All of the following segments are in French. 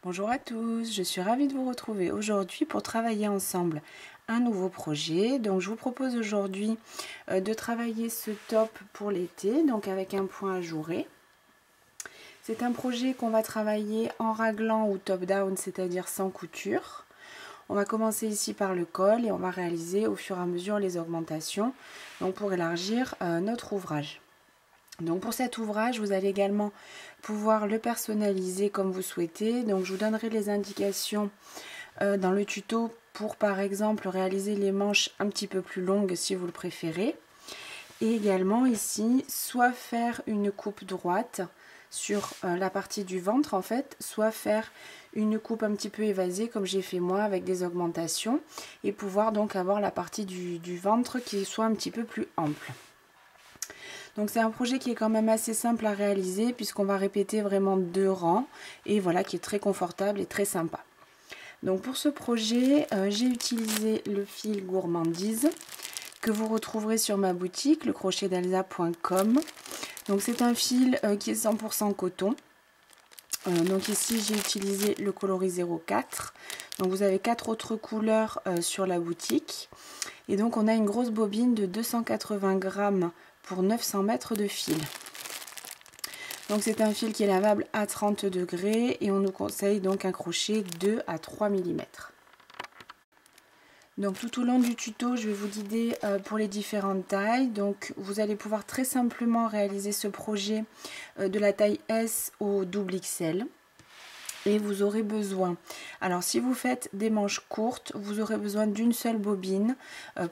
Bonjour à tous, je suis ravie de vous retrouver aujourd'hui pour travailler ensemble un nouveau projet. Donc je vous propose aujourd'hui de travailler ce top pour l'été, donc avec un point ajouré. C'est un projet qu'on va travailler en raglan ou top down, c'est-à-dire sans couture. On va commencer ici par le col et on va réaliser au fur et à mesure les augmentations donc pour élargir notre ouvrage. Donc pour cet ouvrage, vous allez également pouvoir le personnaliser comme vous souhaitez. Donc je vous donnerai les indications dans le tuto pour par exemple réaliser les manches un petit peu plus longues si vous le préférez. Et également ici, soit faire une coupe droite sur la partie du ventre en fait, soit faire une coupe un petit peu évasée comme j'ai fait moi avec des augmentations et pouvoir donc avoir la partie du ventre qui soit un petit peu plus ample. Donc c'est un projet qui est quand même assez simple à réaliser puisqu'on va répéter vraiment 2 rangs et voilà, qui est très confortable et très sympa. Donc pour ce projet, j'ai utilisé le fil gourmandise que vous retrouverez sur ma boutique, lecrochetdelsa.com. Donc c'est un fil qui est 100% coton. Donc ici j'ai utilisé le coloris 04. Donc vous avez 4 autres couleurs sur la boutique. Et donc on a une grosse bobine de 280 grammes pour 900 mètres de fil. Donc c'est un fil qui est lavable à 30 degrés et on nous conseille donc un crochet 2 à 3 mm. Donc tout au long du tuto, je vais vous guider pour les différentes tailles. Donc vous allez pouvoir très simplement réaliser ce projet de la taille S au double XL. Et vous aurez besoin, alors si vous faites des manches courtes, vous aurez besoin d'une seule bobine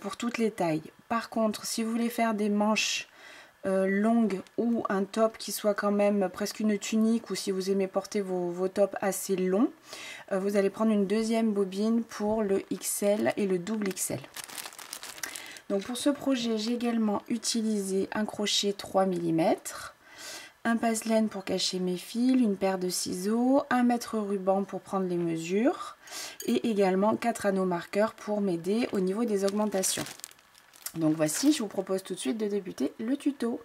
pour toutes les tailles. Par contre, si vous voulez faire des manches longues ou un top qui soit quand même presque une tunique, ou si vous aimez porter vos tops assez longs, vous allez prendre une deuxième bobine pour le XL et le double XL. Donc pour ce projet, j'ai également utilisé un crochet 3 mm. Un passe-laine pour cacher mes fils, une paire de ciseaux, un mètre ruban pour prendre les mesures et également 4 anneaux marqueurs pour m'aider au niveau des augmentations. Donc voici, je vous propose tout de suite de débuter le tuto.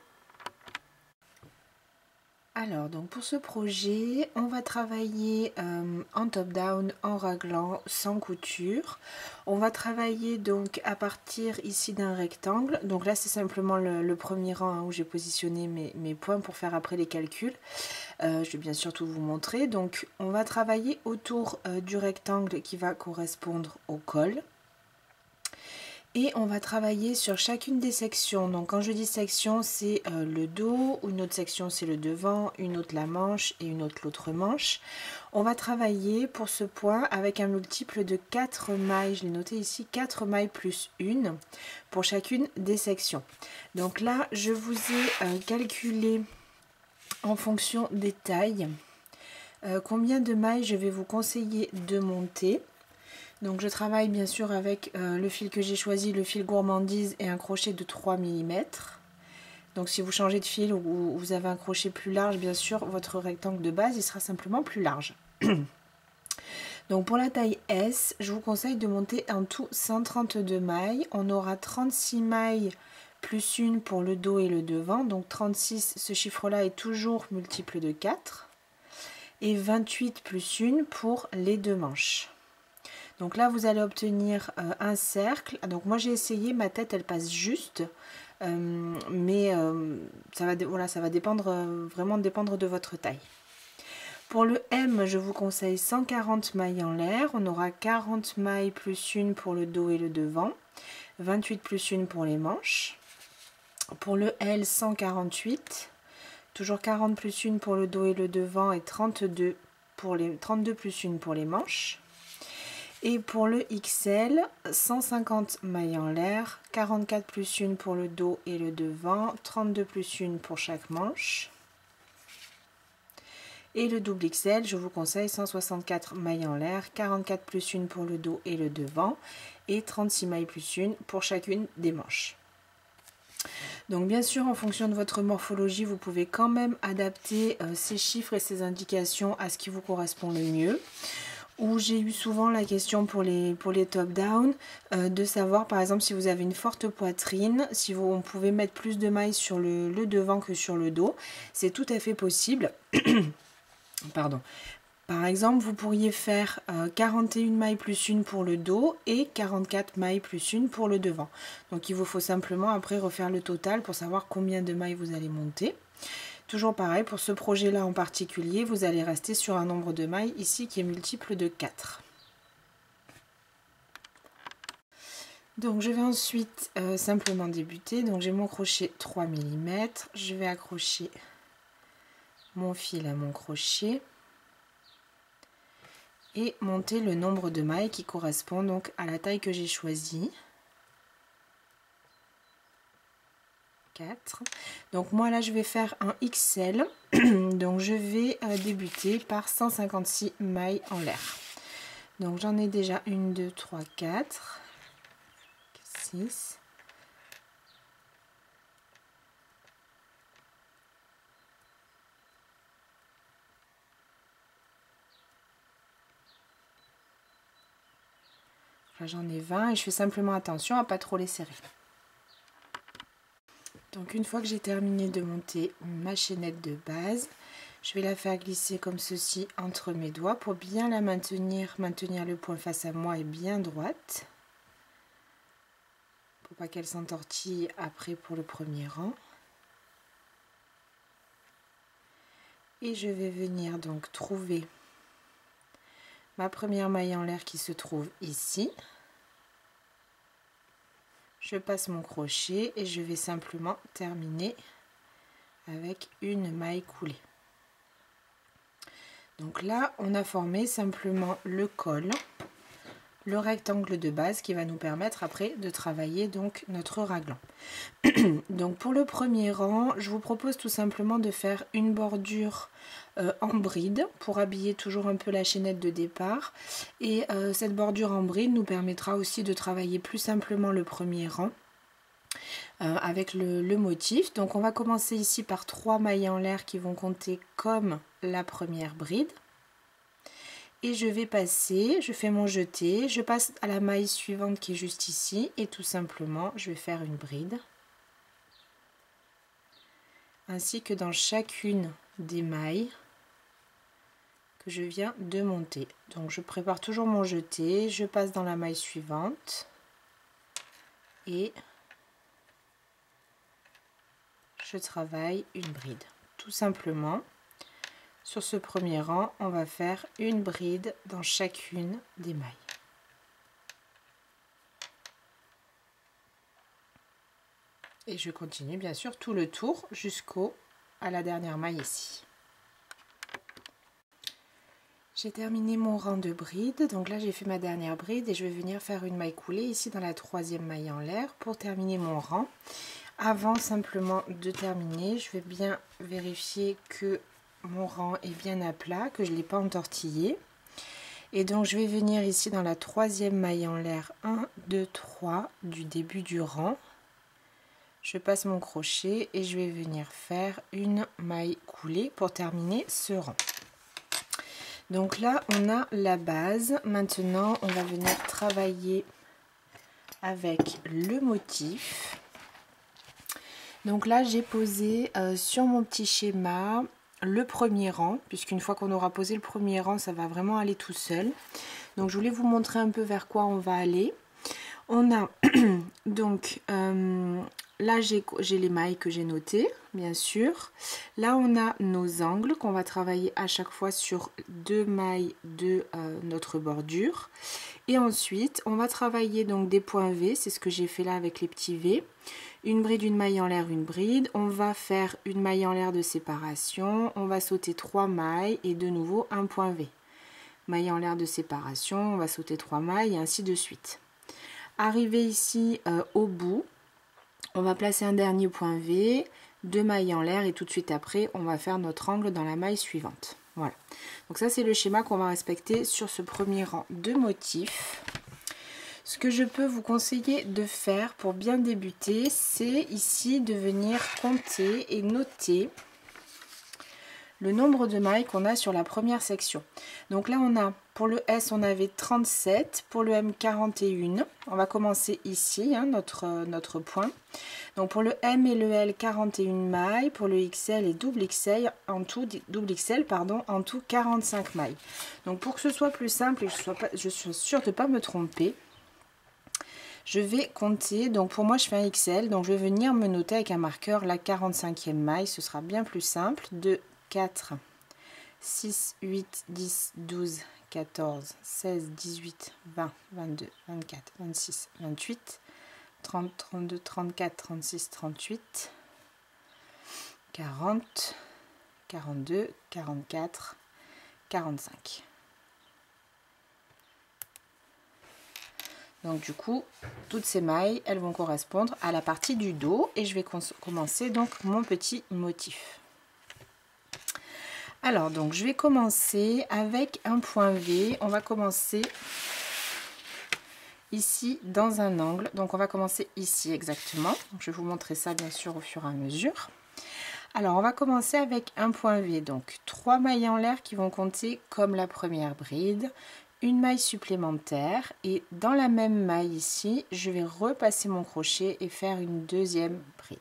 Alors donc pour ce projet, on va travailler en top down, en raglan, sans couture. On va travailler donc à partir ici d'un rectangle. Donc là c'est simplement le premier rang hein, où j'ai positionné mes points pour faire après les calculs. Je vais bien sûr tout vous montrer. Donc on va travailler autour du rectangle qui va correspondre au col. Et on va travailler sur chacune des sections. Donc quand je dis section, c'est le dos, une autre section c'est le devant, une autre la manche et une autre l'autre manche. On va travailler pour ce point avec un multiple de 4 mailles, je l'ai noté ici, 4 mailles plus 1 pour chacune des sections. Donc là, je vous ai calculé en fonction des tailles combien de mailles je vais vous conseiller de monter. Donc je travaille bien sûr avec le fil que j'ai choisi, le fil gourmandise et un crochet de 3 mm. Donc si vous changez de fil ou vous avez un crochet plus large, bien sûr, votre rectangle de base, il sera simplement plus large. Donc pour la taille S, je vous conseille de monter en tout 132 mailles. On aura 36 mailles plus une pour le dos et le devant. Donc 36, ce chiffre-là est toujours multiple de 4. Et 28 plus une pour les deux manches. Donc là, vous allez obtenir un cercle. Donc moi, j'ai essayé, ma tête, elle passe juste. Mais ça va dépendre, vraiment dépendre de votre taille. Pour le M, je vous conseille 140 mailles en l'air. On aura 40 mailles plus une pour le dos et le devant. 28 plus une pour les manches. Pour le L, 148. Toujours 40 plus une pour le dos et le devant et 32 plus une pour les manches. Et pour le XL, 150 mailles en l'air, 44 plus 1 pour le dos et le devant, 32 plus 1 pour chaque manche. Et le double XL, je vous conseille 164 mailles en l'air, 44 plus 1 pour le dos et le devant, et 36 mailles plus 1 pour chacune des manches. Donc bien sûr, en fonction de votre morphologie, vous pouvez quand même adapter ces chiffres et ces indications à ce qui vous correspond le mieux. Où j'ai eu souvent la question pour les top down de savoir par exemple si vous avez une forte poitrine, si on pouvait mettre plus de mailles sur le devant que sur le dos. C'est tout à fait possible. Pardon. Par exemple, vous pourriez faire 41 mailles plus une pour le dos et 44 mailles plus une pour le devant. Donc il vous faut simplement après refaire le total pour savoir combien de mailles vous allez monter. Toujours pareil, pour ce projet-là en particulier, vous allez rester sur un nombre de mailles ici qui est multiple de 4. Donc je vais ensuite simplement débuter. Donc j'ai mon crochet 3 mm, je vais accrocher mon fil à mon crochet et monter le nombre de mailles qui correspond donc à la taille que j'ai choisie. 4. Donc moi là je vais faire un XL, donc je vais débuter par 156 mailles en l'air. Donc j'en ai déjà 1, 2, 3, 4, 6. J'en ai 20 et je fais simplement attention à ne pas trop les serrer. Donc une fois que j'ai terminé de monter ma chaînette de base, je vais la faire glisser comme ceci entre mes doigts pour bien la maintenir le point face à moi et bien droite. Pour pas qu'elle s'entortille après pour le premier rang. Et je vais venir donc trouver ma première maille en l'air qui se trouve ici. Je passe mon crochet et je vais simplement terminer avec une maille coulée. Donc là, on a formé simplement le col, le rectangle de base qui va nous permettre après de travailler donc notre raglan. Donc pour le premier rang, je vous propose tout simplement de faire une bordure en bride pour habiller toujours un peu la chaînette de départ. Et cette bordure en bride nous permettra aussi de travailler plus simplement le premier rang avec le motif. Donc on va commencer ici par 3 mailles en l'air qui vont compter comme la première bride. Et je vais passer, je fais mon jeté, je passe à la maille suivante qui est juste ici et tout simplement je vais faire une bride. Ainsi que dans chacune des mailles que je viens de monter. Donc je prépare toujours mon jeté, je passe dans la maille suivante et je travaille une bride. Tout simplement, sur ce premier rang, on va faire une bride dans chacune des mailles. Et je continue bien sûr tout le tour jusqu'à la dernière maille ici. J'ai terminé mon rang de bride, donc là j'ai fait ma dernière bride et je vais venir faire une maille coulée ici dans la 3e maille en l'air pour terminer mon rang. Avant simplement de terminer, je vais bien vérifier que mon rang est bien à plat, que je ne l'ai pas entortillé. Et donc je vais venir ici dans la 3e maille en l'air, 1, 2, 3 du début du rang. Je passe mon crochet et je vais venir faire une maille coulée pour terminer ce rang. Donc là on a la base. Maintenant on va venir travailler avec le motif. Donc là j'ai posé sur mon petit schéma le premier rang, puisqu'une fois qu'on aura posé le premier rang ça va vraiment aller tout seul. Donc je voulais vous montrer un peu vers quoi on va aller. On a donc là j'ai les mailles que j'ai notées bien sûr. Là on a nos angles qu'on va travailler à chaque fois sur 2 mailles de notre bordure. Et ensuite on va travailler donc des points V, c'est ce que j'ai fait là avec les petits V. Une bride, une maille en l'air, une bride. On va faire une maille en l'air de séparation. On va sauter 3 mailles et de nouveau un point V. Maille en l'air de séparation, on va sauter 3 mailles et ainsi de suite. Arrivé ici au bout, on va placer un dernier point V, 2 mailles en l'air et tout de suite après, on va faire notre angle dans la maille suivante. Voilà. Donc ça c'est le schéma qu'on va respecter sur ce premier rang de motifs. Ce que je peux vous conseiller de faire pour bien débuter, c'est ici de venir compter et noter le nombre de mailles qu'on a sur la première section. Donc là on a, pour le S on avait 37, pour le M 41. On va commencer ici, hein, notre point. Donc pour le M et le L 41 mailles, pour le XL et double XL en tout, en tout 45 mailles. Donc pour que ce soit plus simple et que je sois sûre de ne pas me tromper, je vais compter. Donc pour moi je fais un XL, donc je vais venir me noter avec un marqueur la 45e maille, ce sera bien plus simple. 2, 4, 6, 8, 10, 12, 14, 16, 18, 20, 22, 24, 26, 28, 30, 32, 34, 36, 38, 40, 42, 44, 45. Donc du coup, toutes ces mailles, elles vont correspondre à la partie du dos et je vais commencer donc mon petit motif. Alors donc je vais commencer avec un point V. On va commencer ici dans un angle. Donc on va commencer ici exactement. Donc, je vais vous montrer ça bien sûr au fur et à mesure. Alors on va commencer avec un point V. Donc 3 mailles en l'air qui vont compter comme la première bride. Une maille supplémentaire et dans la même maille ici, je vais repasser mon crochet et faire une deuxième bride.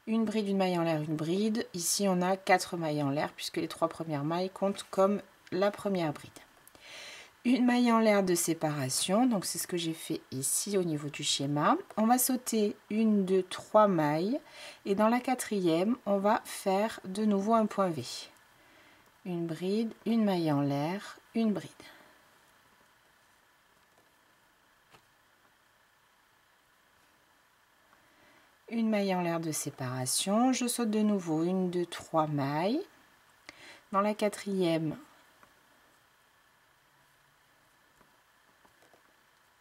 Une bride, une maille en l'air, une bride. Ici, on a 4 mailles en l'air puisque les 3 premières mailles comptent comme la première bride. Une maille en l'air de séparation, donc c'est ce que j'ai fait ici au niveau du schéma. On va sauter une, 2, 3 mailles et dans la quatrième, on va faire de nouveau un point V. Une bride, une maille en l'air, une bride. Une maille en l'air de séparation, je saute de nouveau une, 2, 3 mailles. Dans la quatrième,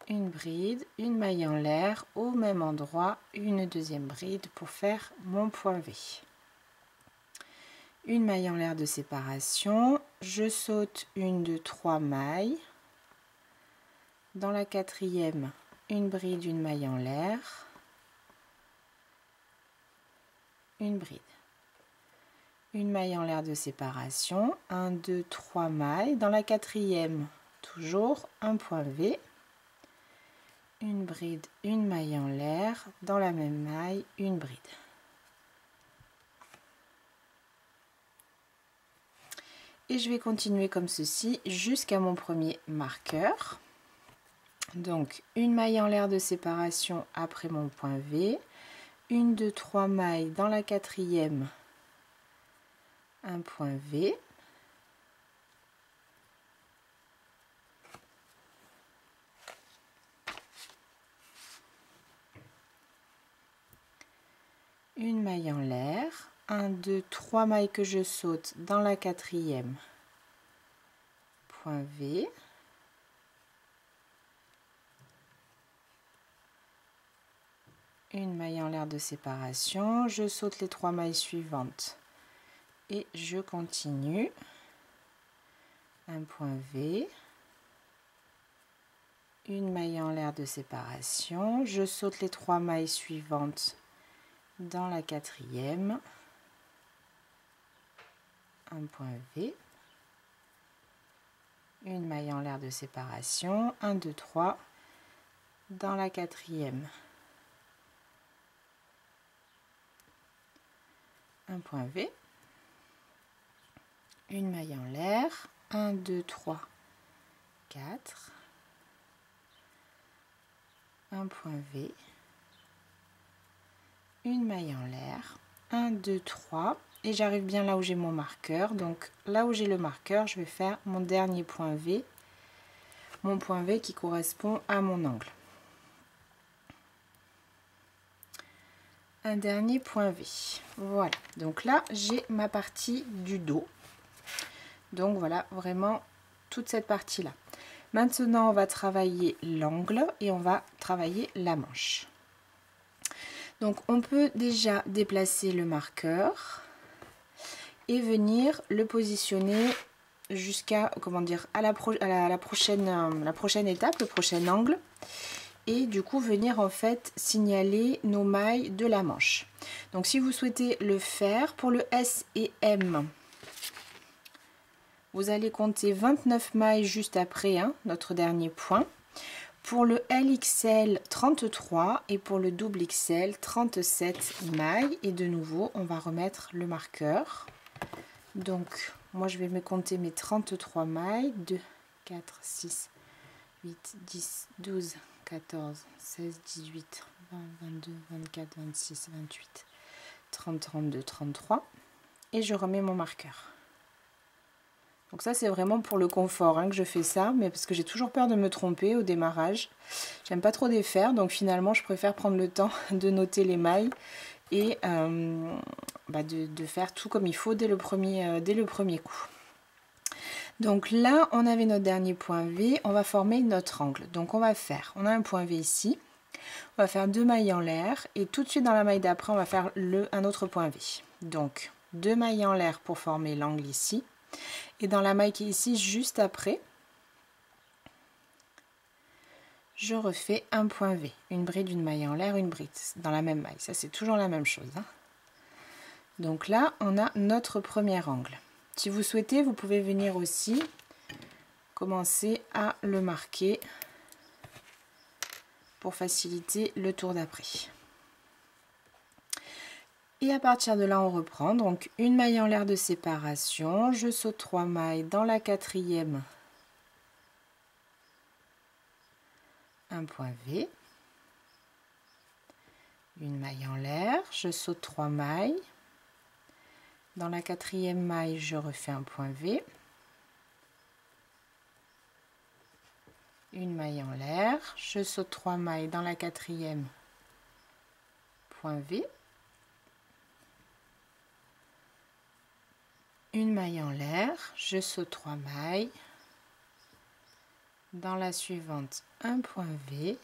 une bride, une maille en l'air, au même endroit, une deuxième bride pour faire mon point V. Une maille en l'air de séparation, je saute une, 2, 3 mailles. Dans la quatrième, une bride, une maille en l'air, une bride. Une maille en l'air de séparation, 1, 2, 3 mailles. Dans la quatrième, toujours un point V. Une bride, une maille en l'air. Dans la même maille, une bride. Et je vais continuer comme ceci jusqu'à mon premier marqueur. Donc une maille en l'air de séparation après mon point V, une, 2, 3 mailles dans la quatrième, un point V, une maille en l'air, 1, 2, 3 mailles que je saute dans la quatrième, point V, une maille en l'air de séparation, je saute les 3 mailles suivantes et je continue, un point V, une maille en l'air de séparation, je saute les 3 mailles suivantes dans la quatrième, un point V, une maille en l'air de séparation, 1, 2, 3, dans la quatrième, un point V, une maille en l'air, 1, 2, 3, 4, un point V, une maille en l'air, 1, 2, 3, et j'arrive bien là où j'ai mon marqueur. Donc là où j'ai le marqueur, je vais faire mon dernier point V, mon point V qui correspond à mon angle. Un dernier point V. Voilà, donc là j'ai ma partie du dos. Donc voilà vraiment toute cette partie là. Maintenant on va travailler l'angle et on va travailler la manche. Donc on peut déjà déplacer le marqueur et venir le positionner jusqu'à, comment dire, à la prochaine étape, le prochain angle. Et du coup venir en fait signaler nos mailles de la manche. Donc si vous souhaitez le faire pour le S et M, vous allez compter 29 mailles juste après notre dernier point. Pour le LXL, 33 et pour le double XL, 37 mailles. Et de nouveau, on va remettre le marqueur. Donc, moi, je vais me compter mes 33 mailles. 2, 4, 6, 8, 10, 12, 14, 16, 18, 20, 22, 24, 26, 28, 30, 32, 33. Et je remets mon marqueur. Donc ça, c'est vraiment pour le confort que je fais ça, mais parce que j'ai toujours peur de me tromper au démarrage. J'aime pas trop défaire, donc finalement, je préfère prendre le temps de noter les mailles et de faire tout comme il faut dès le premier coup. Donc là, on avait notre dernier point V, on va former notre angle. Donc on a un point V ici, on va faire 2 mailles en l'air et tout de suite dans la maille d'après, on va faire un autre point V. Donc 2 mailles en l'air pour former l'angle ici. Et dans la maille qui est ici, juste après, je refais un point V. Une bride, une maille en l'air, une bride. Dans la même maille. Ça, c'est toujours la même chose. Donc là, on a notre premier angle. Si vous souhaitez, vous pouvez venir aussi commencer à le marquer pour faciliter le tour d'après. Et à partir de là, on reprend. Donc, une maille en l'air de séparation. Je saute 3 mailles dans la quatrième. Un point V. Une maille en l'air. Je saute 3 mailles. Dans la quatrième maille, je refais un point V. Une maille en l'air. Je saute 3 mailles dans la quatrième. Point V. Une maille en l'air, je saute 3 mailles, dans la suivante un point V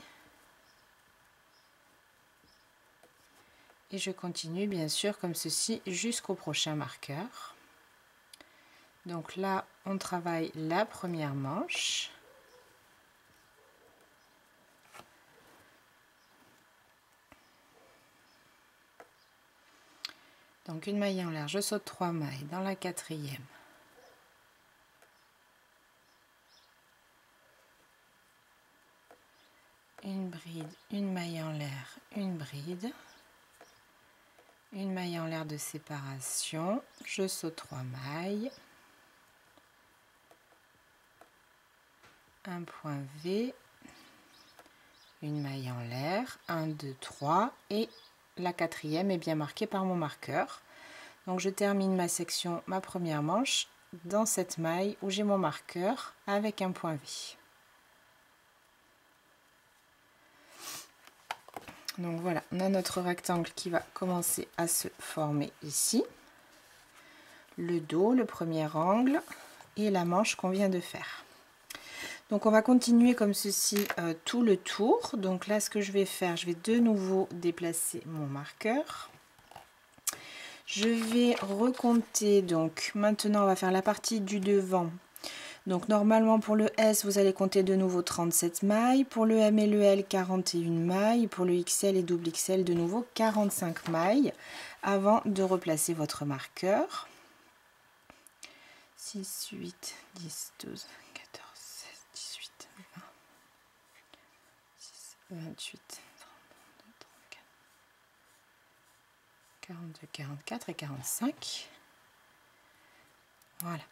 et je continue bien sûr comme ceci jusqu'au prochain marqueur. Donc là on travaille la première manche. Donc une maille en l'air, je saute 3 mailles dans la quatrième. Une bride, une maille en l'air, une bride. Une maille en l'air de séparation, je saute 3 mailles. Un point V. Une maille en l'air, 1, 2, 3 et la quatrième est bien marquée par mon marqueur. Donc je termine ma section, ma première manche, dans cette maille où j'ai mon marqueur avec un point V. Donc voilà, on a notre rectangle qui va commencer à se former ici. Le dos, le premier angle et la manche qu'on vient de faire. Donc on va continuer comme ceci tout le tour. Donc là ce que je vais faire, je vais de nouveau déplacer mon marqueur. Je vais recompter, donc maintenant on va faire la partie du devant. Donc normalement pour le S vous allez compter de nouveau 37 mailles, pour le M et le L 41 mailles, pour le XL et double XL de nouveau 45 mailles avant de replacer votre marqueur. 6, 8, 10, 12, 14, 16, 18, 20, 28, 32, 34, 42, 44 et 45. Voilà.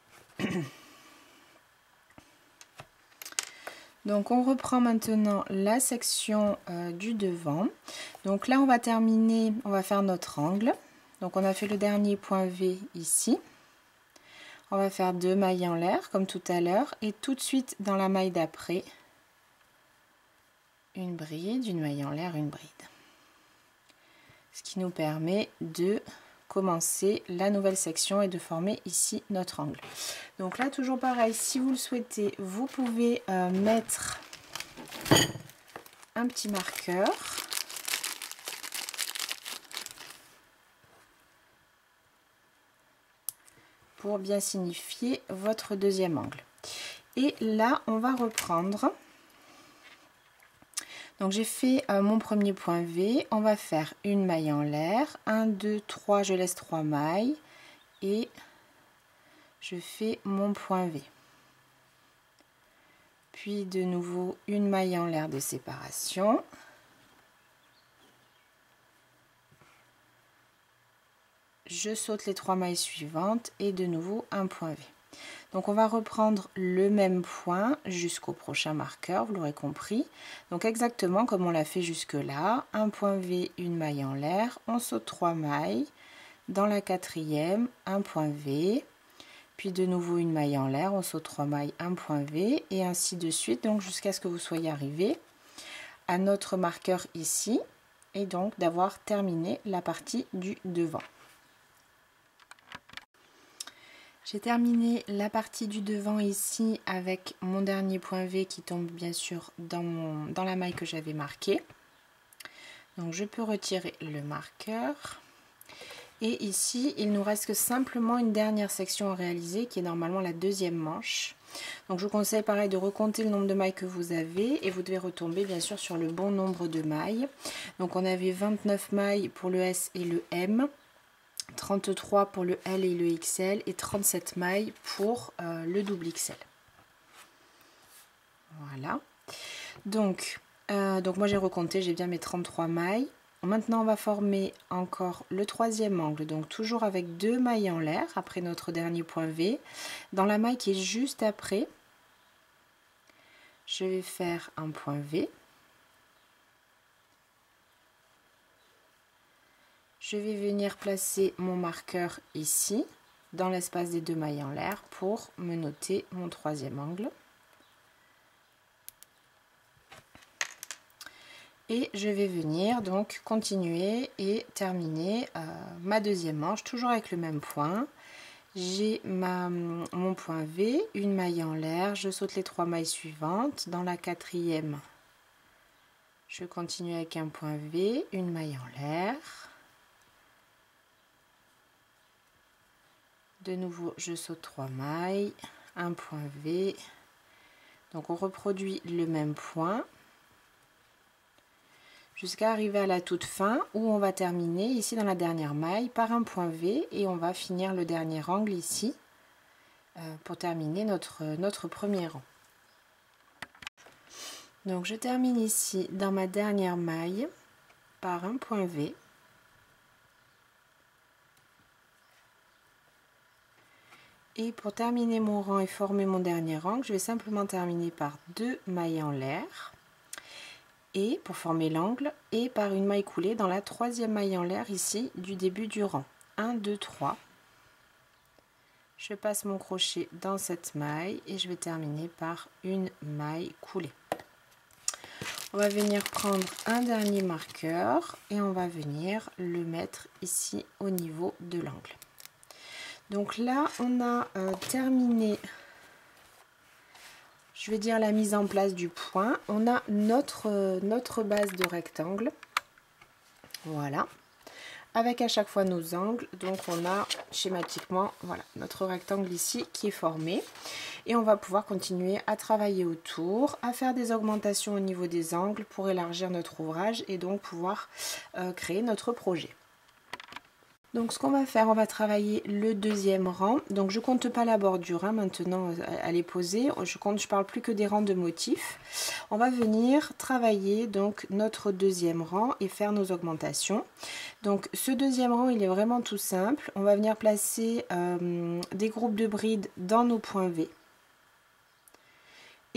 Donc on reprend maintenant la section du devant. Donc là on va terminer, on va faire notre angle. Donc on a fait le dernier point V ici. On va faire 2 mailles en l'air comme tout à l'heure et tout de suite dans la maille d'après, une bride, une maille en l'air, une bride. Ce qui nous permet de commencer la nouvelle section et de former ici notre angle. Donc là toujours pareil, si vous le souhaitez, vous pouvez mettre un petit marqueur. Pour bien signifier votre deuxième angle. Et là, on va reprendre. Donc j'ai fait mon premier point V, on va faire une maille en l'air, 1, 2, 3, je laisse 3 mailles et je fais mon point V. Puis de nouveau une maille en l'air de séparation. Je saute les 3 mailles suivantes et de nouveau un point V. Donc on va reprendre le même point jusqu'au prochain marqueur, vous l'aurez compris. Donc exactement comme on l'a fait jusque là, un point V, une maille en l'air, on saute 3 mailles, dans la quatrième, un point V, puis de nouveau une maille en l'air, on saute 3 mailles, un point V, et ainsi de suite, donc jusqu'à ce que vous soyez arrivé à notre marqueur ici, et donc d'avoir terminé la partie du devant. J'ai terminé la partie du devant ici avec mon dernier point V qui tombe bien sûr dans la maille que j'avais marquée. Donc je peux retirer le marqueur. Et ici, il nous reste que simplement une dernière section à réaliser qui est normalement la deuxième manche. Donc je vous conseille pareil de recompter le nombre de mailles que vous avez et vous devez retomber bien sûr sur le bon nombre de mailles. Donc on avait 29 mailles pour le S et le M. 33 pour le L et le XL et 37 mailles pour le double XL. Voilà. Donc moi j'ai recompté, j'ai bien mes 33 mailles. Maintenant on va former encore le troisième angle, donc toujours avec 2 mailles en l'air après notre dernier point V. Dans la maille qui est juste après, je vais faire un point V. Je vais venir placer mon marqueur ici, dans l'espace des 2 mailles en l'air, pour me noter mon troisième angle. Et je vais venir donc continuer et terminer ma deuxième manche, toujours avec le même point. J'ai mon point V, une maille en l'air, je saute les 3 mailles suivantes. Dans la quatrième, je continue avec un point V, une maille en l'air. De nouveau, je saute 3 mailles, un point V. Donc on reproduit le même point jusqu'à arriver à la toute fin où on va terminer ici dans la dernière maille par un point V et on va finir le dernier angle ici pour terminer notre premier rang. Donc je termine ici dans ma dernière maille par un point V. Et pour terminer mon rang et former mon dernier angle, je vais simplement terminer par 2 mailles en l'air et pour former l'angle et par une maille coulée dans la troisième maille en l'air ici du début du rang. 1, 2, 3. Je passe mon crochet dans cette maille et je vais terminer par une maille coulée. On va venir prendre un dernier marqueur et on va venir le mettre ici au niveau de l'angle. Donc là, on a terminé, je vais dire la mise en place du point. On a notre base de rectangle, voilà, avec à chaque fois nos angles. Donc on a schématiquement, voilà, notre rectangle ici qui est formé. Et on va pouvoir continuer à travailler autour, à faire des augmentations au niveau des angles pour élargir notre ouvrage et donc pouvoir créer notre projet. Donc ce qu'on va faire, on va travailler le deuxième rang. Donc je compte pas la bordure hein, maintenant, elle est posée. Je parle plus que des rangs de motifs. On va venir travailler donc notre deuxième rang et faire nos augmentations. Donc ce deuxième rang, il est vraiment tout simple. On va venir placer des groupes de brides dans nos points V.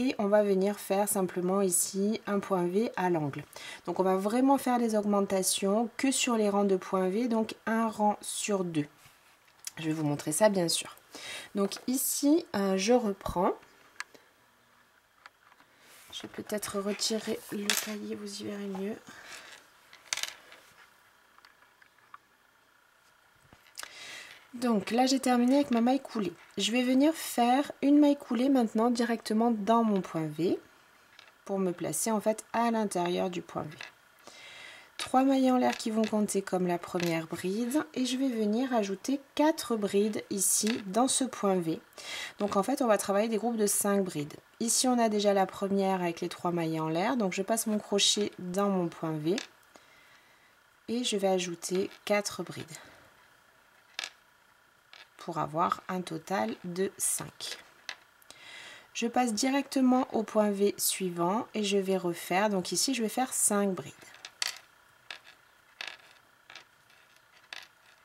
Et on va venir faire simplement ici un point V à l'angle. Donc on va vraiment faire les augmentations que sur les rangs de points V, donc un rang sur 2. Je vais vous montrer ça bien sûr. Donc ici, je reprends. Je vais peut-être retirer le cahier, vous y verrez mieux. Donc là j'ai terminé avec ma maille coulée. Je vais venir faire une maille coulée maintenant directement dans mon point V pour me placer en fait à l'intérieur du point V. 3 mailles en l'air qui vont compter comme la première bride et je vais venir ajouter 4 brides ici dans ce point V. Donc en fait on va travailler des groupes de 5 brides. Ici on a déjà la première avec les 3 mailles en l'air, donc je passe mon crochet dans mon point V et je vais ajouter 4 brides pour avoir un total de 5. Je passe directement au point V suivant et je vais refaire, donc ici je vais faire 5 brides.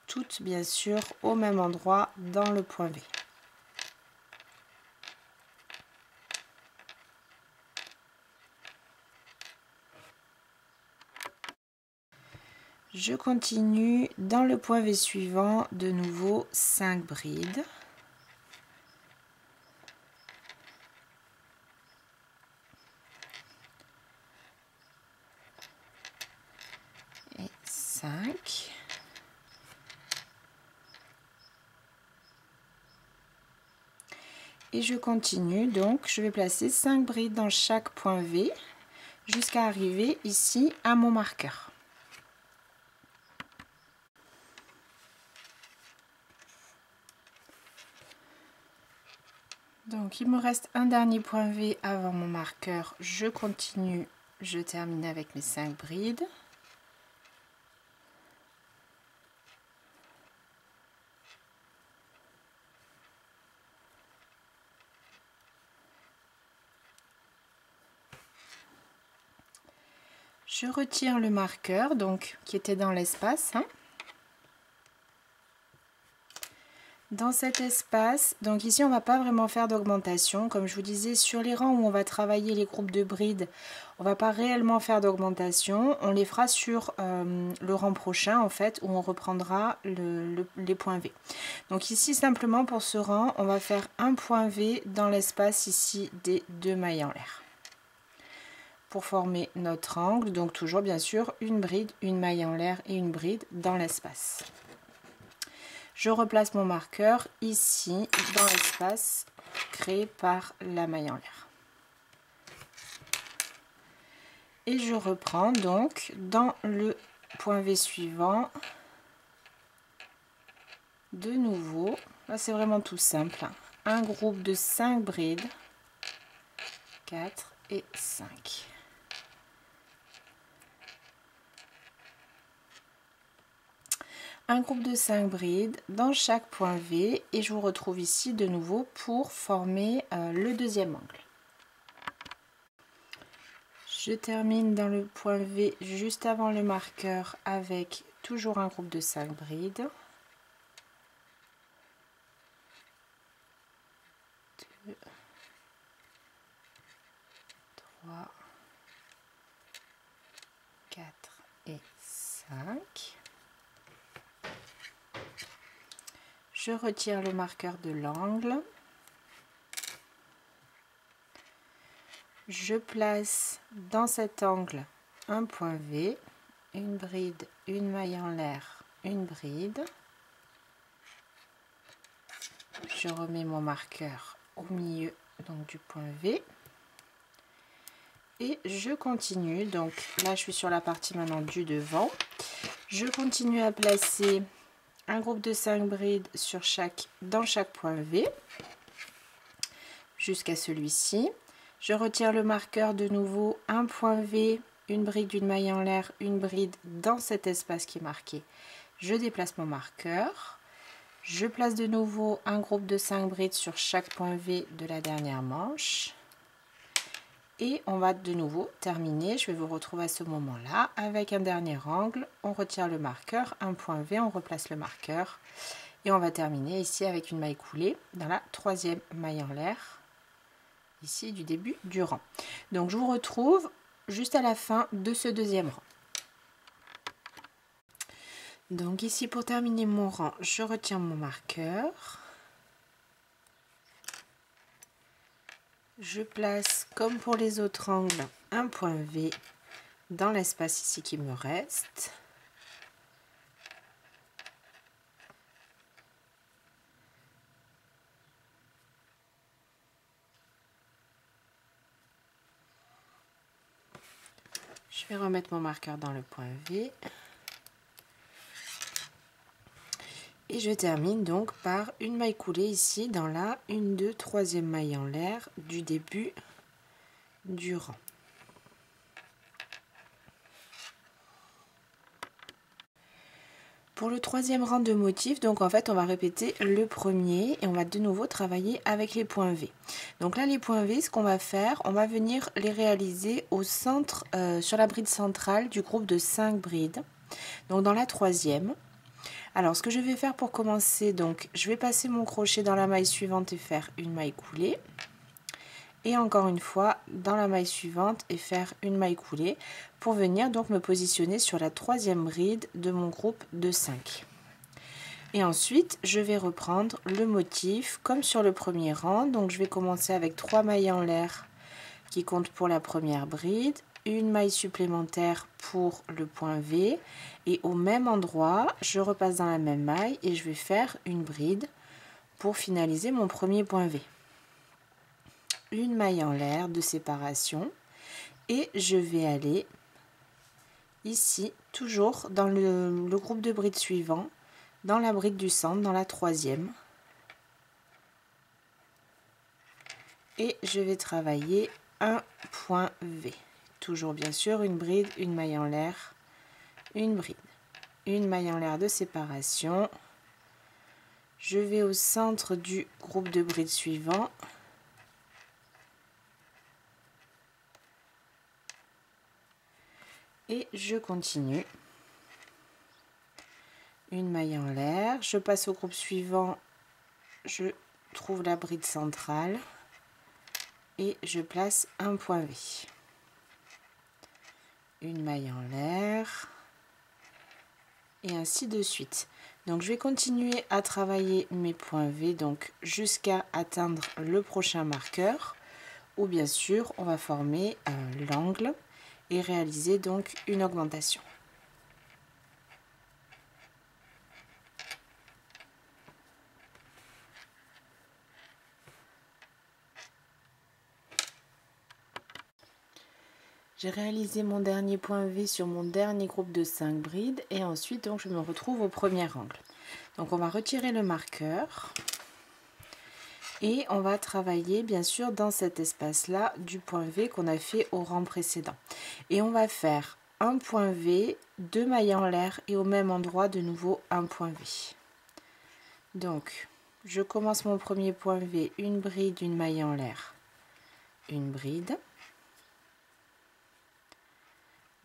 Toutes bien sûr au même endroit dans le point V. Je continue dans le point V suivant, de nouveau 5 brides. Et 5. Et je continue, donc je vais placer 5 brides dans chaque point V jusqu'à arriver ici à mon marqueur. Donc il me reste un dernier point V avant mon marqueur, je continue, je termine avec mes 5 brides. Je retire le marqueur donc qui était dans l'espace. Dans cet espace, donc ici on va pas vraiment faire d'augmentation, comme je vous disais sur les rangs où on va travailler les groupes de brides, on va pas réellement faire d'augmentation, on les fera sur le rang prochain en fait où on reprendra les points V. Donc ici simplement pour ce rang, on va faire un point V dans l'espace ici des 2 mailles en l'air. Pour former notre angle, donc toujours bien sûr une bride, une maille en l'air et une bride dans l'espace. Je replace mon marqueur ici dans l'espace créé par la maille en l'air. Et je reprends donc dans le point V suivant. De nouveau, là c'est vraiment tout simple. Un groupe de 5 brides, 4 et 5. Un groupe de 5 brides dans chaque point V et je vous retrouve ici de nouveau pour former le deuxième angle. Je termine dans le point V juste avant le marqueur avec toujours un groupe de 5 brides. 2, 3, 4 et 5. Je retire le marqueur de l'angle. Je place dans cet angle un point V, une bride, une maille en l'air, une bride. Je remets mon marqueur au milieu donc du point V. Et je continue, donc là je suis sur la partie maintenant du devant. Je continue à placer un groupe de 5 brides dans chaque point V jusqu'à celui-ci. Je retire le marqueur de nouveau, un point V, une bride, une maille en l'air, une bride dans cet espace qui est marqué. Je déplace mon marqueur. Je place de nouveau un groupe de 5 brides sur chaque point V de la dernière manche. Et on va de nouveau terminer, je vais vous retrouver à ce moment-là avec un dernier angle, on retire le marqueur, un point V, on replace le marqueur et on va terminer ici avec une maille coulée dans la 3e maille en l'air, ici du début du rang. Donc je vous retrouve juste à la fin de ce deuxième rang. Donc ici pour terminer mon rang, je retiens mon marqueur. Je place, comme pour les autres angles, un point V dans l'espace ici qui me reste. Je vais remettre mon marqueur dans le point V. Et je termine donc par une maille coulée ici dans la 1, 2, 3e maille en l'air du début du rang. Pour le 3e rang de motifs, donc en fait on va répéter le premier et on va de nouveau travailler avec les points V. Donc là les points V, ce qu'on va faire, on va venir les réaliser au centre, sur la bride centrale du groupe de 5 brides, donc dans la 3e. Alors ce que je vais faire pour commencer, donc je vais passer mon crochet dans la maille suivante et faire une maille coulée. Et encore une fois dans la maille suivante et faire une maille coulée pour venir donc me positionner sur la 3e bride de mon groupe de 5. Et ensuite je vais reprendre le motif comme sur le premier rang. Donc je vais commencer avec 3 mailles en l'air qui comptent pour la première bride, une maille supplémentaire pour le point V et au même endroit je repasse dans la même maille et je vais faire une bride pour finaliser mon premier point V. Une maille en l'air de séparation et je vais aller ici toujours dans le groupe de brides suivant, dans la bride du centre, dans la 3e, et je vais travailler un point V. Toujours bien sûr une bride, une maille en l'air, une bride, une maille en l'air de séparation. Je vais au centre du groupe de brides suivant. Et je continue. Une maille en l'air. Je passe au groupe suivant. Je trouve la bride centrale. Et je place un point V. Une maille en l'air. Et ainsi de suite. Donc je vais continuer à travailler mes points V donc jusqu'à atteindre le prochain marqueur. Ou bien sûr on va former l'angle et réaliser donc une augmentation. J'ai réalisé mon dernier point V sur mon dernier groupe de 5 brides et ensuite donc je me retrouve au premier angle. Donc on va retirer le marqueur et on va travailler bien sûr dans cet espace là du point V qu'on a fait au rang précédent. Et on va faire un point V, 2 mailles en l'air et au même endroit de nouveau un point V. Donc je commence mon premier point V, une bride, une maille en l'air, une bride.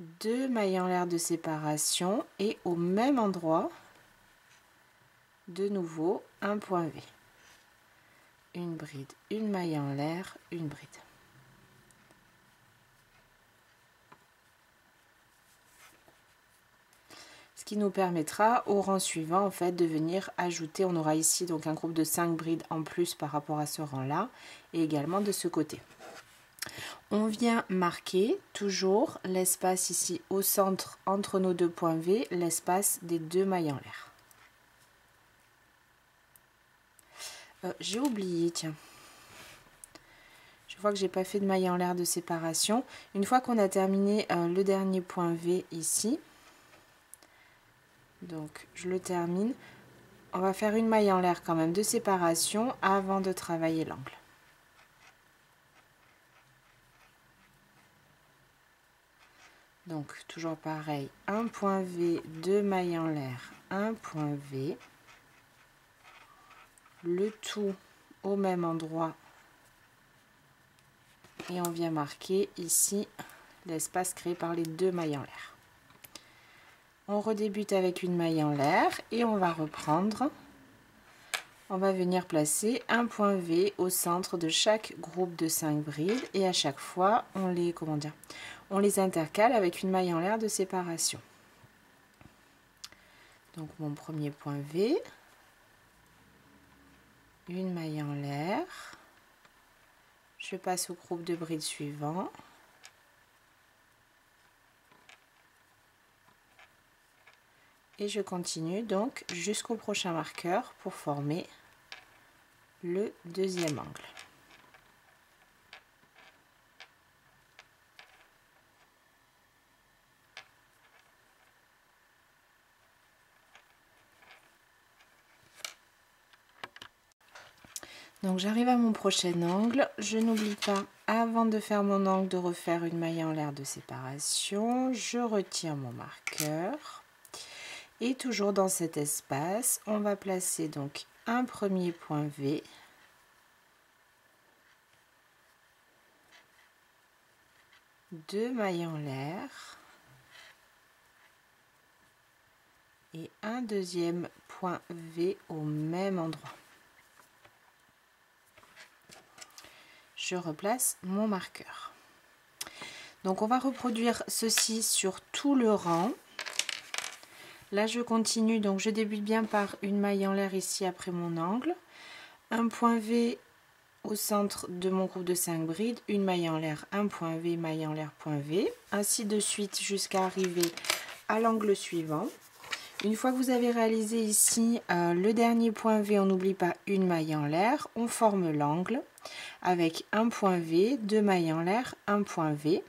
2 mailles en l'air de séparation et au même endroit de nouveau un point V, une bride, une maille en l'air, une bride. Ce qui nous permettra au rang suivant en fait de venir ajouter, on aura ici donc un groupe de 5 brides en plus par rapport à ce rang là et également de ce côté. On vient marquer toujours l'espace ici au centre entre nos deux points V, l'espace des 2 mailles en l'air. J'ai oublié, tiens. Je vois que j'ai pas fait de maille en l'air de séparation. Une fois qu'on a terminé le dernier point V ici, donc je le termine, on va faire une maille en l'air quand même de séparation avant de travailler l'angle. Donc toujours pareil, un point V, 2 mailles en l'air, un point V, le tout au même endroit et on vient marquer ici l'espace créé par les 2 mailles en l'air. On redébute avec une maille en l'air et on va reprendre. On va venir placer un point V au centre de chaque groupe de 5 brides et à chaque fois on les intercale avec une maille en l'air de séparation. Donc mon premier point V, une maille en l'air, je passe au groupe de brides suivant. Et je continue donc jusqu'au prochain marqueur pour former le deuxième angle. Donc j'arrive à mon prochain angle, je n'oublie pas avant de faire mon angle de refaire une maille en l'air de séparation, je retire mon marqueur et toujours dans cet espace on va placer donc un premier point V, deux mailles en l'air et un deuxième point V au même endroit. Je replace mon marqueur. Donc on va reproduire ceci sur tout le rang. Là je continue, donc je débute bien par une maille en l'air ici après mon angle, un point V au centre de mon groupe de 5 brides, une maille en l'air, un point V, maille en l'air, point V, ainsi de suite jusqu'à arriver à l'angle suivant. Une fois que vous avez réalisé ici le dernier point V, on n'oublie pas une maille en l'air, on forme l'angle avec un point V, deux mailles en l'air, un point V.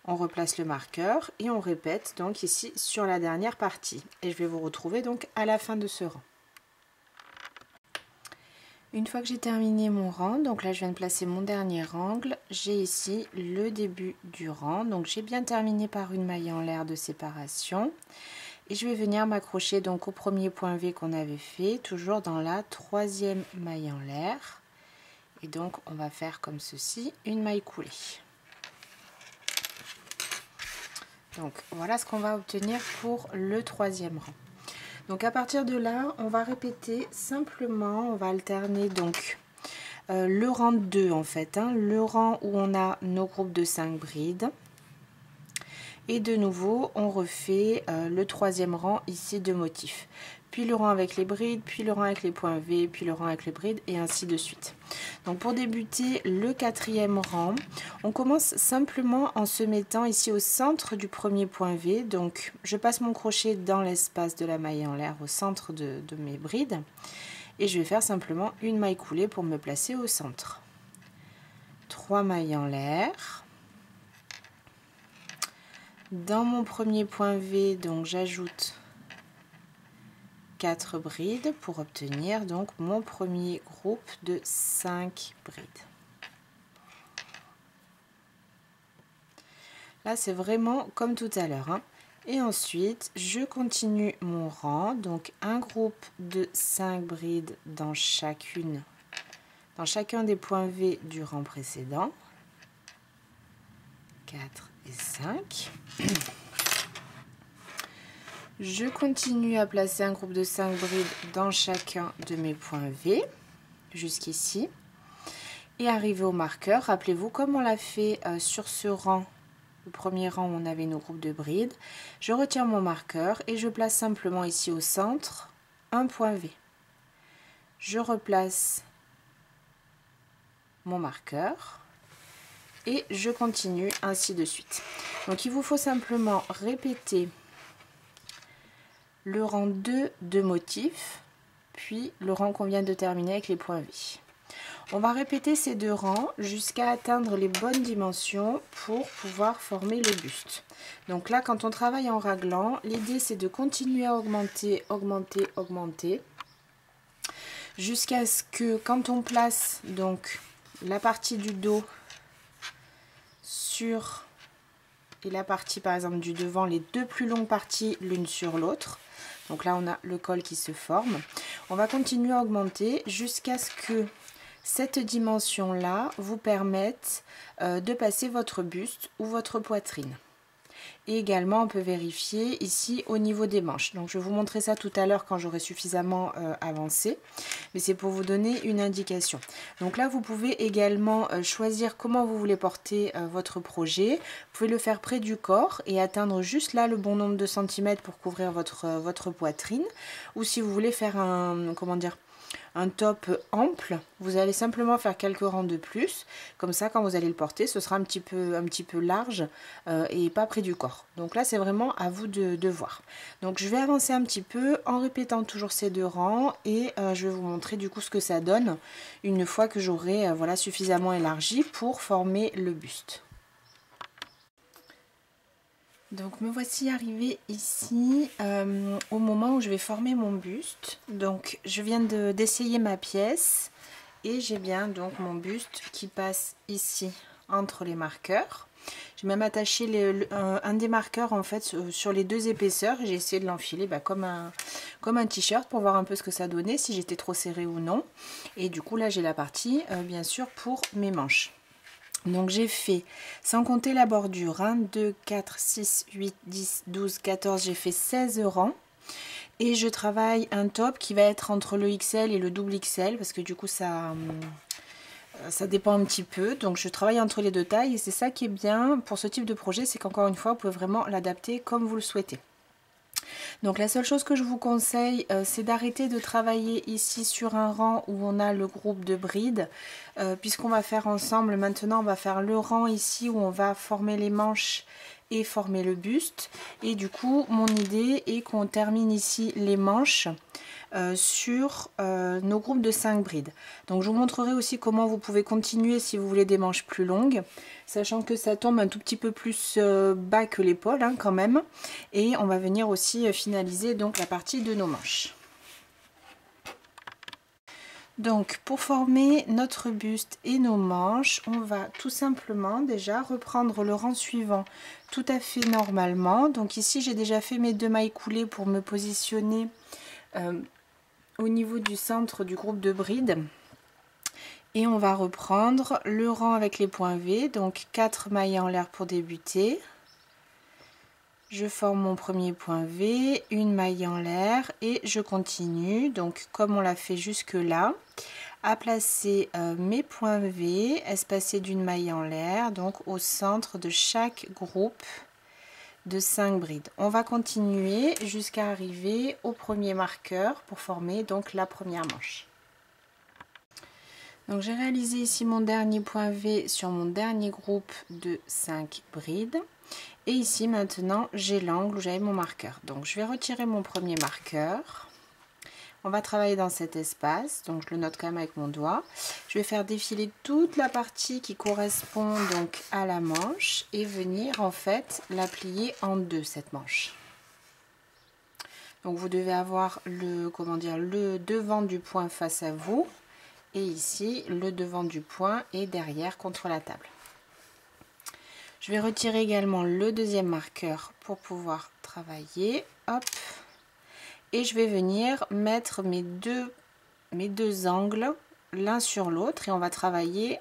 On replace le marqueur et on répète donc ici sur la dernière partie. Et je vais vous retrouver donc à la fin de ce rang. Une fois que j'ai terminé mon rang, donc là je viens de placer mon dernier angle, j'ai ici le début du rang. Donc j'ai bien terminé par une maille en l'air de séparation. Et je vais venir m'accrocher donc au premier point V qu'on avait fait, toujours dans la troisième maille en l'air. Et donc on va faire comme ceci, une maille coulée. Donc voilà ce qu'on va obtenir pour le troisième rang. Donc à partir de là, on va répéter simplement, on va alterner donc le rang 2 en fait, le rang où on a nos groupes de 5 brides. Et de nouveau, on refait le troisième rang ici de motifs. Puis le rang avec les brides, puis le rang avec les points V, puis le rang avec les brides, et ainsi de suite. Donc pour débuter le quatrième rang, on commence simplement en se mettant ici au centre du premier point V. Donc je passe mon crochet dans l'espace de la maille en l'air au centre de mes brides. Et je vais faire simplement une maille coulée pour me placer au centre. 3 mailles en l'air. Dans mon premier point V, donc j'ajoute 4 brides pour obtenir donc mon premier groupe de 5 brides. Là c'est vraiment comme tout à l'heure. Et ensuite je continue mon rang, donc un groupe de 5 brides dans chacun des points V du rang précédent. 4 et 5. Je continue à placer un groupe de 5 brides dans chacun de mes points V jusqu'ici et arriver au marqueur. Rappelez-vous comme on l'a fait sur ce rang, le premier rang où on avait nos groupes de brides. Je retire mon marqueur et je place simplement ici au centre un point V. Je replace mon marqueur et je continue ainsi de suite. Donc il vous faut simplement répéter le rang 2 de motifs, puis le rang qu'on vient de terminer avec les points V. On va répéter ces deux rangs jusqu'à atteindre les bonnes dimensions pour pouvoir former le buste. Donc là, quand on travaille en raglan, l'idée c'est de continuer à augmenter, augmenter, augmenter, jusqu'à ce que quand on place donc la partie du dos sur et la partie par exemple du devant, les deux plus longues parties l'une sur l'autre. Donc là on a le col qui se forme. On va continuer à augmenter jusqu'à ce que cette dimension là vous permette de passer votre buste ou votre poitrine. Et également on peut vérifier ici au niveau des manches. Donc je vais vous montrer ça tout à l'heure quand j'aurai suffisamment avancé, mais c'est pour vous donner une indication. Donc là vous pouvez également choisir comment vous voulez porter votre projet. Vous pouvez le faire près du corps et atteindre juste là le bon nombre de centimètres pour couvrir votre poitrine, ou si vous voulez faire un top ample, vous allez simplement faire quelques rangs de plus, comme ça quand vous allez le porter ce sera un petit peu large et pas près du corps. Donc là c'est vraiment à vous de voir. Donc je vais avancer un petit peu en répétant toujours ces deux rangs et je vais vous montrer du coup ce que ça donne une fois que j'aurai voilà, suffisamment élargi pour former le buste. Donc me voici arrivée ici au moment où je vais former mon buste. Donc je viens d'essayer ma pièce et j'ai bien donc mon buste qui passe ici entre les marqueurs. J'ai même attaché un des marqueurs en fait sur les deux épaisseurs. J'ai essayé de l'enfiler comme un t-shirt pour voir un peu ce que ça donnait, si j'étais trop serrée ou non. Et du coup là j'ai la partie bien sûr pour mes manches. Donc j'ai fait, sans compter la bordure, 1, 2, 4, 6, 8, 10, 12, 14, j'ai fait 16 rangs. Et je travaille un top qui va être entre le XL et le double XL parce que du coup ça dépend un petit peu. Donc je travaille entre les deux tailles et c'est ça qui est bien pour ce type de projet, c'est qu'encore une fois vous pouvez vraiment l'adapter comme vous le souhaitez. Donc la seule chose que je vous conseille, c'est d'arrêter de travailler ici sur un rang où on a le groupe de brides, puisqu'on va faire ensemble, maintenant on va faire le rang ici où on va former les manches et former le buste. Et du coup mon idée est qu'on termine ici les manches sur nos groupes de 5 brides. Donc je vous montrerai aussi comment vous pouvez continuer si vous voulez des manches plus longues, sachant que ça tombe un tout petit peu plus bas que l'épaule quand même. Et on va venir aussi finaliser donc la partie de nos manches. Donc pour former notre buste et nos manches, on va tout simplement déjà reprendre le rang suivant tout à fait normalement. Donc ici j'ai déjà fait mes 2 mailles coulées pour me positionner au niveau du centre du groupe de brides. Et on va reprendre le rang avec les points V, donc 4 mailles en l'air pour débuter. Je forme mon premier point V, une maille en l'air et je continue, donc comme on l'a fait jusque là, à placer mes points V espacés d'une maille en l'air, donc au centre de chaque groupe de 5 brides. On va continuer jusqu'à arriver au premier marqueur pour former donc la première manche. Donc j'ai réalisé ici mon dernier point V sur mon dernier groupe de 5 brides. Et ici maintenant j'ai l'angle où j'avais mon marqueur. Donc je vais retirer mon premier marqueur. On va travailler dans cet espace, donc je le note quand même avec mon doigt. Je vais faire défiler toute la partie qui correspond donc à la manche et venir en fait la plier en deux cette manche. Donc vous devez avoir le devant du point face à vous et ici le devant du point et derrière contre la table. Je vais retirer également le deuxième marqueur pour pouvoir travailler. Hop. Et je vais venir mettre mes deux angles l'un sur l'autre et on va travailler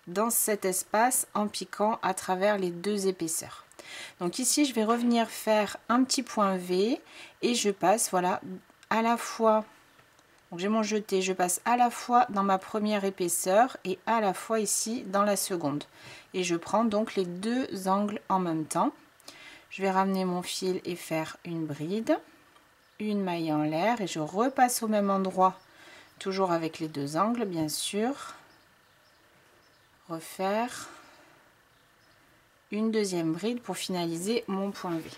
dans cet espace en piquant à travers les deux épaisseurs. Donc ici je vais revenir faire un petit point V et je passe voilà à la fois, donc j'ai mon jeté, je passe à la fois dans ma première épaisseur et à la fois ici dans la seconde et je prends donc les deux angles en même temps. Je vais ramener mon fil et faire une bride, une maille en l'air et je repasse au même endroit, toujours avec les deux angles bien sûr, refaire une deuxième bride pour finaliser mon point V.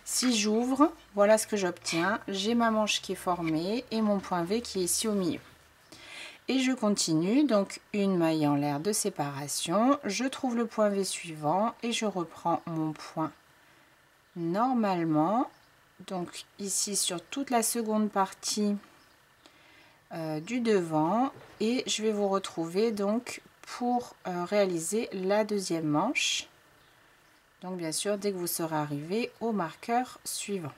Si j'ouvre, voilà ce que j'obtiens, j'ai ma manche qui est formée et mon point V qui est ici au milieu. Et je continue, donc une maille en l'air de séparation, je trouve le point V suivant et je reprends mon point normalement. Donc ici sur toute la seconde partie du devant et je vais vous retrouver donc pour réaliser la deuxième manche. Donc bien sûr dès que vous serez arrivé au marqueur suivant.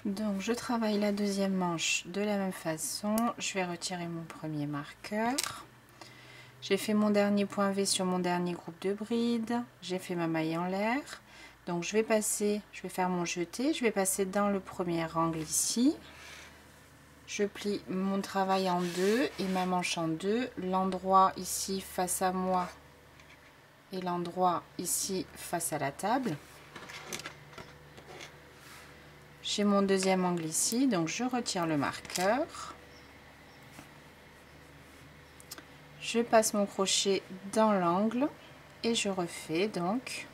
Donc je travaille la deuxième manche de la même façon. Je vais retirer mon premier marqueur. J'ai fait mon dernier point V sur mon dernier groupe de brides. J'ai fait ma maille en l'air. Donc je vais passer, je vais faire mon jeté. Je vais passer dans le premier angle ici. Je plie mon travail en deux et ma manche en deux. L'endroit ici face à moi et l'endroit ici face à la table. J'ai mon deuxième angle ici, donc je retire le marqueur. Je passe mon crochet dans l'angle et je refais donc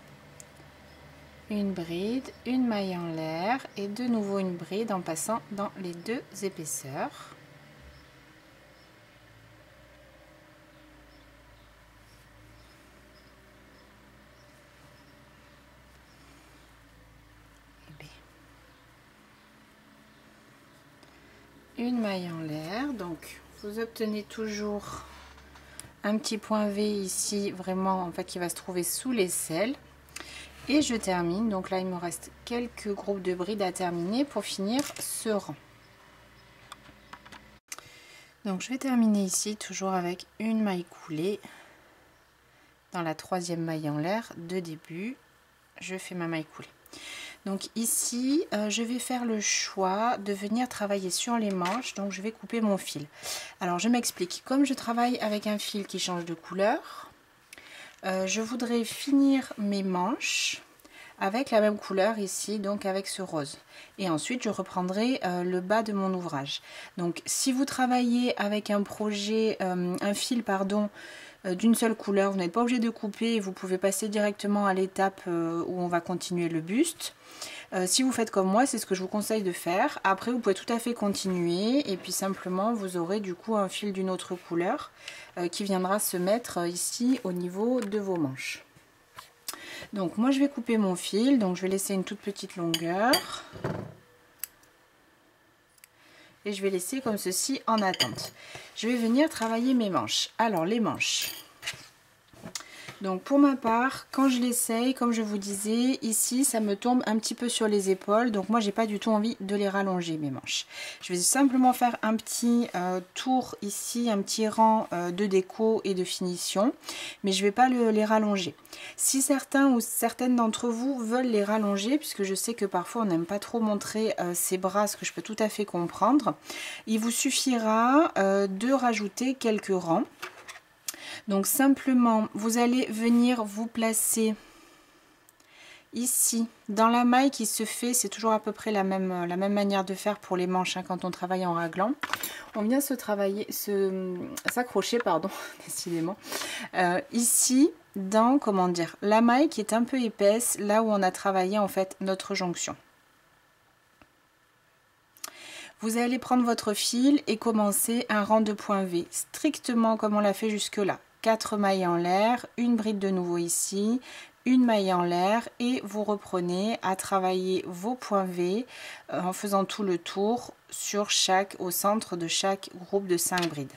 une bride, une maille en l'air et de nouveau une bride en passant dans les deux épaisseurs. une maille en l'air. Donc vous obtenez toujours un petit point V ici, vraiment en fait qui va se trouver sous l'aisselle. Et je termine, donc là il me reste quelques groupes de brides à terminer pour finir ce rang. Donc je vais terminer ici toujours avec une maille coulée dans la troisième maille en l'air de début. Je fais ma maille coulée. Donc ici je vais faire le choix de venir travailler sur les manches, donc je vais couper mon fil. Alors je m'explique, comme je travaille avec un fil qui change de couleur, je voudrais finir mes manches avec la même couleur ici, donc avec ce rose. Et ensuite je reprendrai le bas de mon ouvrage. Donc si vous travaillez avec un projet, un fil pardon, d'une seule couleur, vous n'êtes pas obligé de couper et vous pouvez passer directement à l'étape où on va continuer le buste. Si vous faites comme moi, c'est ce que je vous conseille de faire. Après vous pouvez tout à fait continuer et puis simplement vous aurez du coup un fil d'une autre couleur qui viendra se mettre ici au niveau de vos manches. Donc moi je vais couper mon fil, donc je vais laisser une toute petite longueur et je vais laisser comme ceci en attente. Je vais venir travailler mes manches. Alors les manches, donc pour ma part, quand je l'essaye, comme je vous disais, ici ça me tombe un petit peu sur les épaules, donc moi j'ai pas du tout envie de les rallonger mes manches. Je vais simplement faire un petit tour ici, un petit rang de déco et de finition, mais je vais pas les rallonger. Si certains ou certaines d'entre vous veulent les rallonger, puisque je sais que parfois on n'aime pas trop montrer ses bras, ce que je peux tout à fait comprendre, il vous suffira de rajouter quelques rangs. Donc simplement, vous allez venir vous placer ici, dans la maille qui se fait, c'est toujours à peu près la même manière de faire pour les manches hein, quand on travaille en raglan. On vient s'accrocher, pardon, décidément, ici dans, comment dire, la maille qui est un peu épaisse, là où on a travaillé en fait notre jonction. Vous allez prendre votre fil et commencer un rang de points V, strictement comme on l'a fait jusque-là. 4 mailles en l'air, une bride de nouveau ici, une maille en l'air et vous reprenez à travailler vos points V en faisant tout le tour au centre de chaque groupe de 5 brides.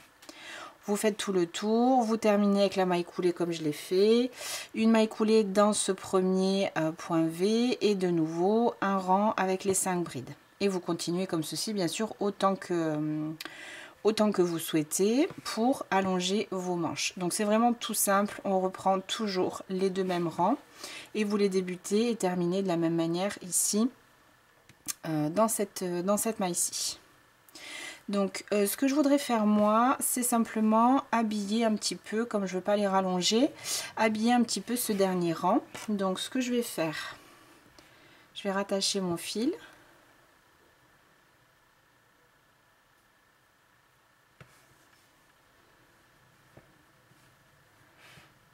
Vous faites tout le tour, vous terminez avec la maille coulée comme je l'ai fait, une maille coulée dans ce premier point V et de nouveau un rang avec les 5 brides. Et vous continuez comme ceci bien sûr autant que vous souhaitez pour allonger vos manches. Donc c'est vraiment tout simple, on reprend toujours les deux mêmes rangs et vous les débutez et terminez de la même manière ici dans cette maille-ci. Donc ce que je voudrais faire moi, c'est simplement habiller un petit peu, comme je ne veux pas les rallonger, habiller un petit peu ce dernier rang. Donc ce que je vais faire, je vais rattacher mon fil.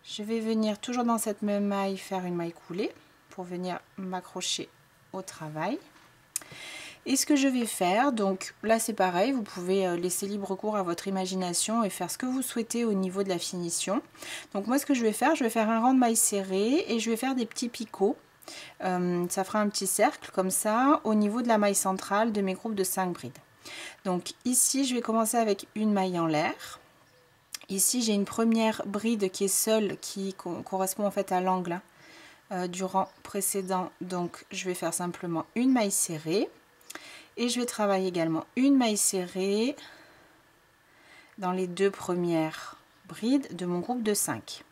Je vais venir toujours dans cette même maille faire une maille coulée pour venir m'accrocher au travail. Et ce que je vais faire, donc là c'est pareil, vous pouvez laisser libre cours à votre imagination et faire ce que vous souhaitez au niveau de la finition. Donc moi ce que je vais faire un rang de mailles serrées et je vais faire des petits picots. Ça fera un petit cercle comme ça au niveau de la maille centrale de mes groupes de 5 brides. Donc ici je vais commencer avec une maille en l'air. Ici j'ai une première bride qui est seule, qui correspond en fait à l'angle du rang précédent. Donc je vais faire simplement une maille serrée. Et je vais travailler également une maille serrée dans les deux premières brides de mon groupe de 5.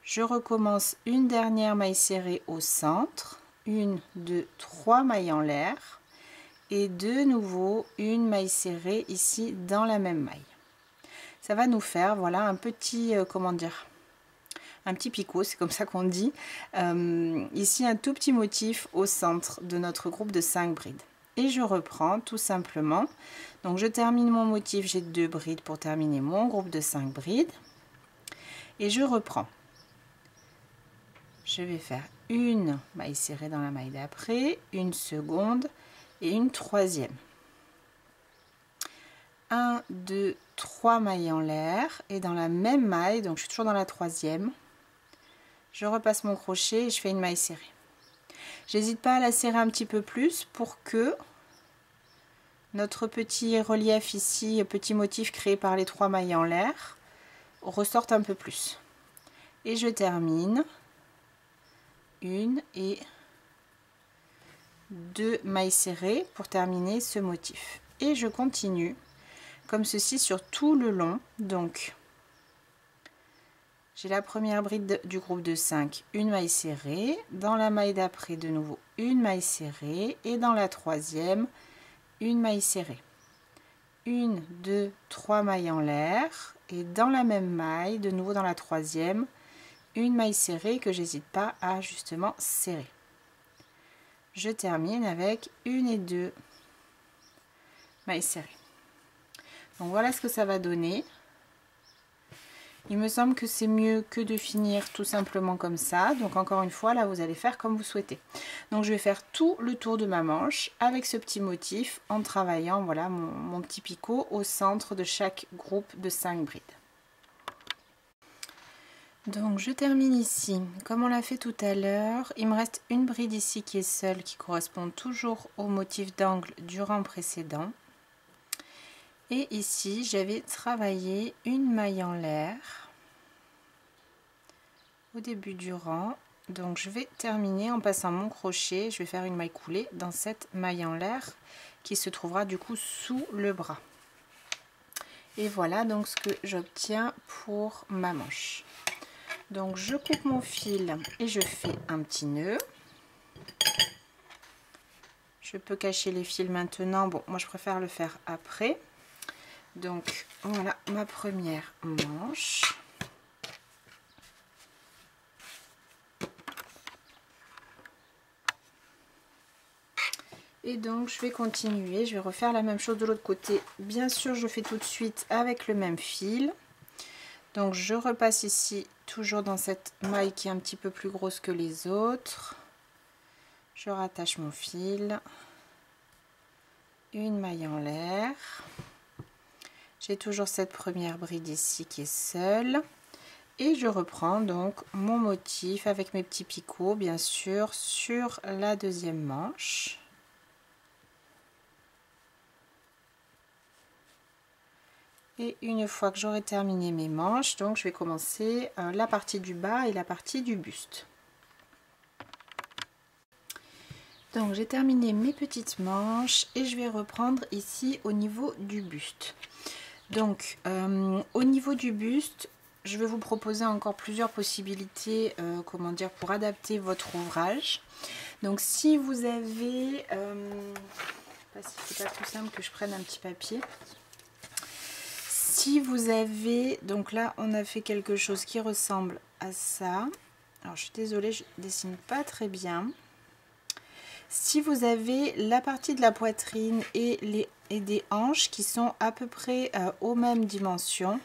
Je recommence une dernière maille serrée au centre, 1, 2, 3 mailles en l'air et de nouveau une maille serrée ici dans la même maille. Ça va nous faire voilà un petit comment dire, un petit picot, c'est comme ça qu'on dit. Ici un tout petit motif au centre de notre groupe de 5 brides. Et je reprends tout simplement. Donc je termine mon motif, j'ai 2 brides pour terminer mon groupe de 5 brides. Et je reprends. Je vais faire une maille serrée dans la maille d'après, une seconde et une troisième. 1, 2, 3 mailles en l'air et dans la même maille, donc je suis toujours dans la troisième, je repasse mon crochet et je fais une maille serrée. J'hésite pas à la serrer un petit peu plus pour que notre petit relief ici, petit motif créé par les 3 mailles en l'air, ressorte un peu plus. Et je termine 1 et 2 mailles serrées pour terminer ce motif. Et je continue comme ceci sur tout le long. Donc j'ai la première bride du groupe de 5, une maille serrée, dans la maille d'après de nouveau une maille serrée, et dans la troisième une maille serrée. 1, 2, 3 mailles en l'air, et dans la même maille, de nouveau dans la troisième, une maille serrée que j'hésite pas à justement serrer. Je termine avec 1 et 2 mailles serrées. Donc voilà ce que ça va donner. Il me semble que c'est mieux que de finir tout simplement comme ça. Donc encore une fois, là vous allez faire comme vous souhaitez. Donc je vais faire tout le tour de ma manche avec ce petit motif en travaillant voilà mon petit picot au centre de chaque groupe de 5 brides. Donc je termine ici comme on l'a fait tout à l'heure. Il me reste une bride ici qui est seule, qui correspond toujours au motif d'angle du rang précédent. Et ici j'avais travaillé une maille en l'air au début du rang. Donc je vais terminer en passant mon crochet. Je vais faire une maille coulée dans cette maille en l'air qui se trouvera du coup sous le bras. Et voilà donc ce que j'obtiens pour ma manche. Donc je coupe mon fil et je fais un petit nœud. Je peux cacher les fils maintenant. Bon, moi je préfère le faire après. Donc voilà ma première manche. Et donc je vais continuer, je vais refaire la même chose de l'autre côté. Bien sûr, je fais tout de suite avec le même fil. Donc je repasse ici toujours dans cette maille qui est un petit peu plus grosse que les autres. Je rattache mon fil. Une maille en l'air. J'ai toujours cette première bride ici qui est seule. Et je reprends donc mon motif avec mes petits picots, bien sûr, sur la deuxième manche. Et une fois que j'aurai terminé mes manches, donc je vais commencer la partie du bas et la partie du buste. Donc j'ai terminé mes petites manches et je vais reprendre ici au niveau du buste. Donc au niveau du buste, je vais vous proposer encore plusieurs possibilités comment dire, pour adapter votre ouvrage. Donc si vous avez, c'est pas plus simple que je prenne un petit papier. Si vous avez, donc là on a fait quelque chose qui ressemble à ça. Alors je suis désolée, je dessine pas très bien. Si vous avez la partie de la poitrine et des hanches qui sont à peu près aux mêmes dimensions,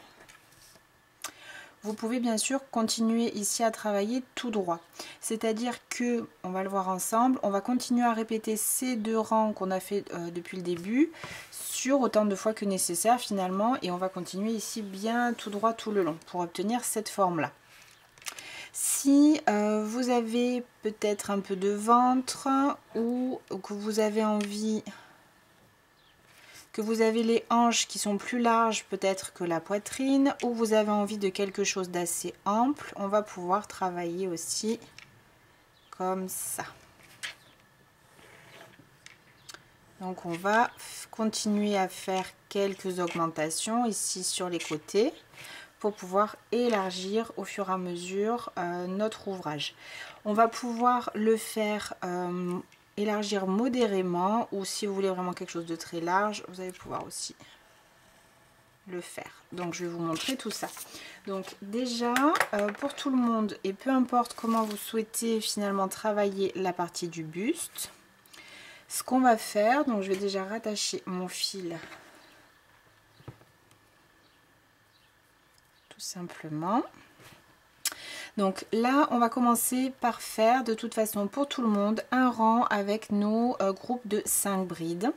vous pouvez bien sûr continuer ici à travailler tout droit. C'est-à-dire que, on va le voir ensemble, on va continuer à répéter ces 2 rangs qu'on a fait depuis le début sur autant de fois que nécessaire finalement, et on va continuer ici bien tout droit tout le long pour obtenir cette forme-là. Si vous avez peut-être un peu de ventre ou que vous avez envie, que vous avez les hanches qui sont plus larges peut-être que la poitrine, ou vous avez envie de quelque chose d'assez ample, on va pouvoir travailler aussi comme ça. Donc on va continuer à faire quelques augmentations ici sur les côtés pour pouvoir élargir au fur et à mesure notre ouvrage. On va pouvoir le faire élargir modérément, ou si vous voulez vraiment quelque chose de très large, vous allez pouvoir aussi le faire. Donc je vais vous montrer tout ça. Donc déjà pour tout le monde, et peu importe comment vous souhaitez finalement travailler la partie du buste, ce qu'on va faire, donc je vais déjà rattacher mon fil tout simplement. Donc là, on va commencer par faire de toute façon pour tout le monde un rang avec nos groupes de 5 brides.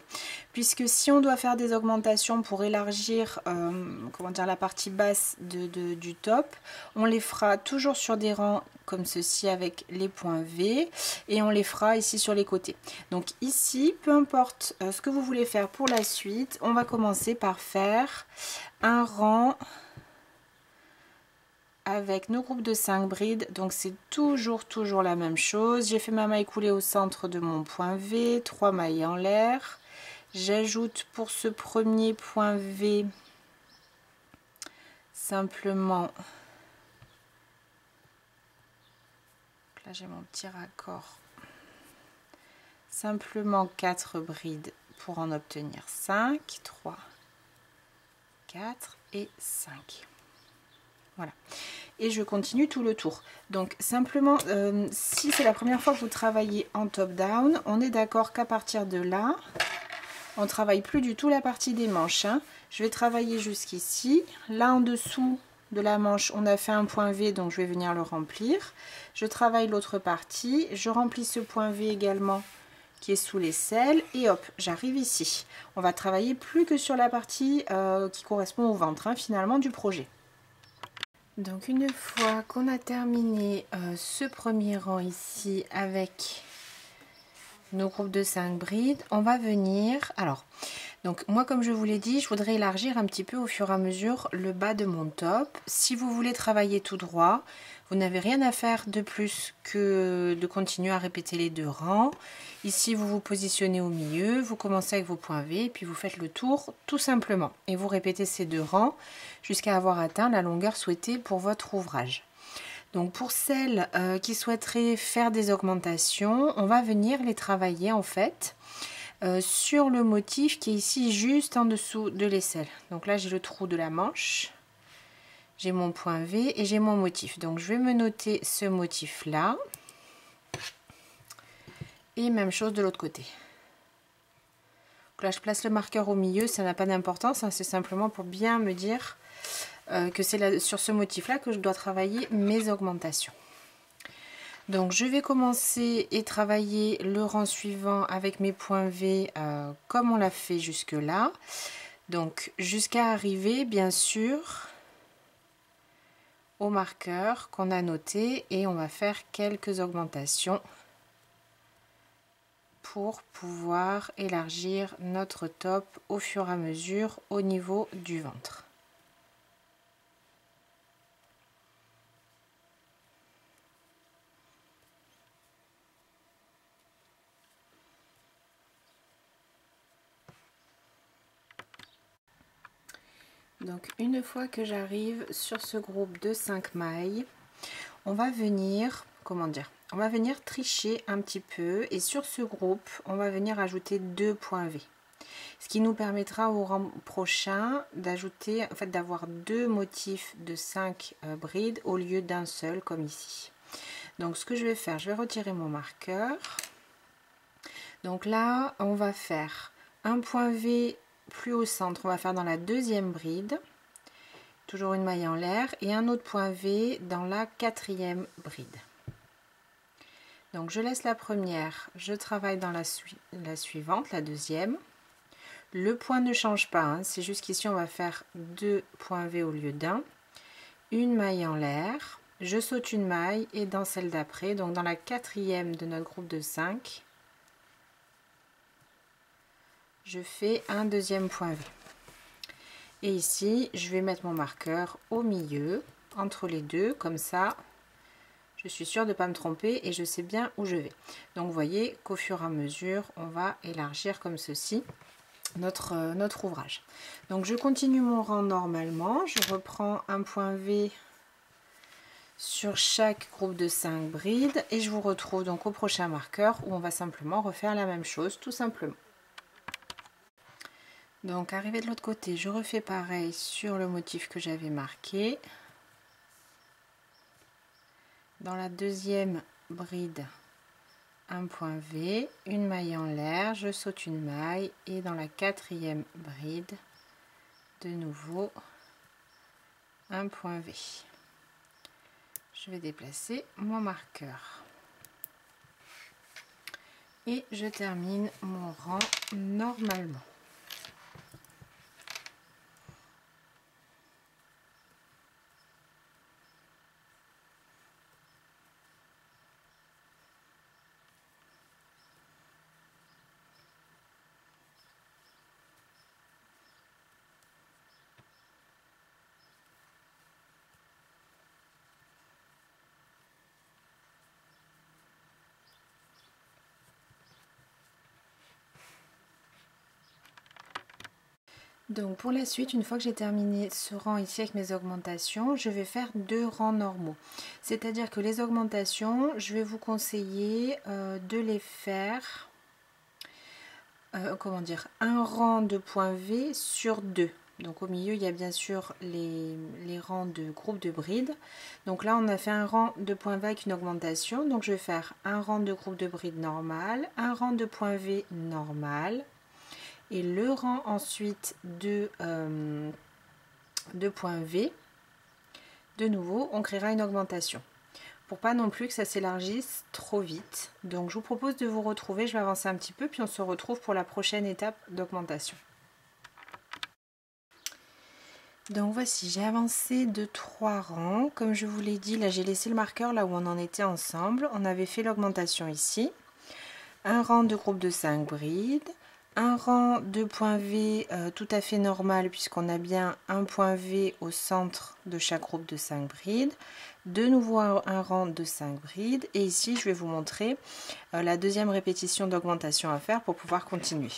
Puisque si on doit faire des augmentations pour élargir comment dire, la partie basse du top, on les fera toujours sur des rangs comme ceci avec les points V et on les fera ici sur les côtés. Donc ici, peu importe ce que vous voulez faire pour la suite, on va commencer par faire un rang avec nos groupes de 5 brides. Donc c'est toujours la même chose. J'ai fait ma maille coulée au centre de mon point V, 3 mailles en l'air. J'ajoute pour ce premier point V simplement, là j'ai mon petit raccord, simplement 4 brides pour en obtenir 5, 3, 4 et 5. Voilà. Et je continue tout le tour. Donc simplement, si c'est la première fois que vous travaillez en top down, on est d'accord qu'à partir de là, on travaille plus du tout la partie des manches, hein. Je vais travailler jusqu'ici. Là en dessous de la manche, on a fait un point V, donc je vais venir le remplir. Je travaille l'autre partie. Je remplis ce point V également qui est sous l'aisselle. Et hop, j'arrive ici. On va travailler plus que sur la partie qui correspond au ventre, hein, finalement, du projet. Donc une fois qu'on a terminé ce premier rang ici avec nos groupes de 5 brides, on va venir, alors donc moi comme je vous l'ai dit, je voudrais élargir un petit peu au fur et à mesure le bas de mon top. Si vous voulez travailler tout droit, vous n'avez rien à faire de plus que de continuer à répéter les 2 rangs. Ici vous vous positionnez au milieu, vous commencez avec vos points V et puis vous faites le tour tout simplement et vous répétez ces 2 rangs jusqu'à avoir atteint la longueur souhaitée pour votre ouvrage. Donc pour celles qui souhaiteraient faire des augmentations, on va venir les travailler en fait sur le motif qui est ici juste en dessous de l'aisselle. Donc là j'ai le trou de la manche, j'ai mon point V et j'ai mon motif. Donc je vais me noter ce motif là et même chose de l'autre côté. Donc là je place le marqueur au milieu, ça n'a pas d'importance, hein, c'est simplement pour bien me dire que c'est sur ce motif là que je dois travailler mes augmentations. Donc je vais commencer et travailler le rang suivant avec mes points V comme on l'a fait jusque là, donc jusqu'à arriver bien sûr au marqueur qu'on a noté et on va faire quelques augmentations pour pouvoir élargir notre top au fur et à mesure au niveau du ventre. Donc une fois que j'arrive sur ce groupe de 5 mailles, on va venir, comment dire, on va venir tricher un petit peu et sur ce groupe, on va venir ajouter 2 points V. Ce qui nous permettra au rang prochain d'ajouter, en fait d'avoir 2 motifs de 5 brides au lieu d'un seul comme ici. Donc ce que je vais faire, je vais retirer mon marqueur. Donc là, on va faire un point V plus au centre, on va faire dans la deuxième bride, toujours une maille en l'air, et un autre point V dans la quatrième bride. Donc je laisse la première, je travaille dans la suivante, la deuxième. Le point ne change pas, hein, c'est juste qu'ici on va faire 2 points V au lieu d'un, une maille en l'air, je saute une maille et dans celle d'après, donc dans la quatrième de notre groupe de 5, je fais un deuxième point V. Et ici, je vais mettre mon marqueur au milieu, entre les deux, comme ça, je suis sûre de ne pas me tromper et je sais bien où je vais. Donc, vous voyez qu'au fur et à mesure, on va élargir comme ceci notre ouvrage. Donc, je continue mon rang normalement. Je reprends un point V sur chaque groupe de 5 brides et je vous retrouve donc au prochain marqueur où on va simplement refaire la même chose, tout simplement. Donc arrivé de l'autre côté, je refais pareil sur le motif que j'avais marqué. Dans la deuxième bride, un point V, une maille en l'air, je saute une maille et dans la quatrième bride, de nouveau un point V. Je vais déplacer mon marqueur. Et je termine mon rang normalement. Donc pour la suite, une fois que j'ai terminé ce rang ici avec mes augmentations, je vais faire 2 rangs normaux. C'est-à-dire que les augmentations, je vais vous conseiller de les faire, comment dire, un rang de point V sur 2. Donc au milieu, il y a bien sûr les rangs de groupe de bride. Donc là, on a fait un rang de point V avec une augmentation. Donc je vais faire un rang de groupe de bride normal, un rang de point V normal, et le rang ensuite de point V. De nouveau, on créera une augmentation pour pas non plus que ça s'élargisse trop vite. Donc je vous propose de vous retrouver, je vais avancer un petit peu, puis on se retrouve pour la prochaine étape d'augmentation. Donc voici, j'ai avancé de 3 rangs. Comme je vous l'ai dit, là j'ai laissé le marqueur là où on en était ensemble. On avait fait l'augmentation ici. Un rang de groupe de 5 brides. Un rang de point V tout à fait normal puisqu'on a bien un point V au centre de chaque groupe de 5 brides. De nouveau un rang de 5 brides. Et ici, je vais vous montrer la deuxième répétition d'augmentation à faire pour pouvoir continuer.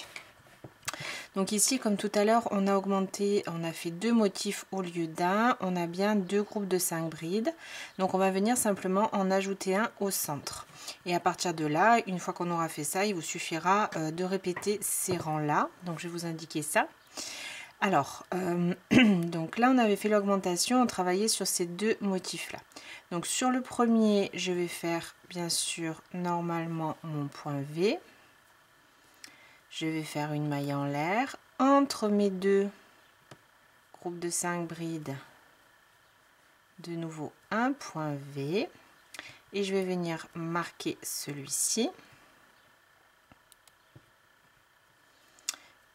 Donc ici, comme tout à l'heure, on a augmenté, on a fait 2 motifs au lieu d'un. On a bien 2 groupes de 5 brides. Donc on va venir simplement en ajouter un au centre. Et à partir de là, une fois qu'on aura fait ça, il vous suffira de répéter ces rangs-là. Donc je vais vous indiquer ça. Alors, donc là, on avait fait l'augmentation, on travaillait sur ces 2 motifs-là. Donc sur le premier, je vais faire bien sûr normalement mon point V. Je vais faire une maille en l'air entre mes 2 groupes de 5 brides. De nouveau un point V et je vais venir marquer celui-ci.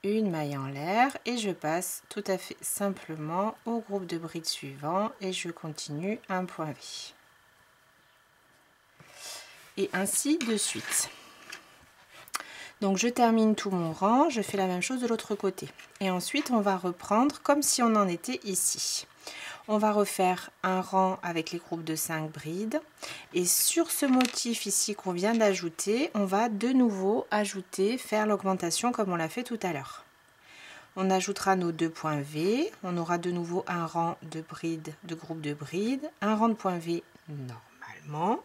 Une maille en l'air et je passe tout à fait simplement au groupe de brides suivant et je continue un point V. Et ainsi de suite. Donc je termine tout mon rang, je fais la même chose de l'autre côté. Et ensuite on va reprendre comme si on en était ici. On va refaire un rang avec les groupes de 5 brides. Et sur ce motif ici qu'on vient d'ajouter, on va de nouveau ajouter, faire l'augmentation comme on l'a fait tout à l'heure. On ajoutera nos 2 points V, on aura de nouveau un rang de brides, de groupe de brides, un rang de points V normalement,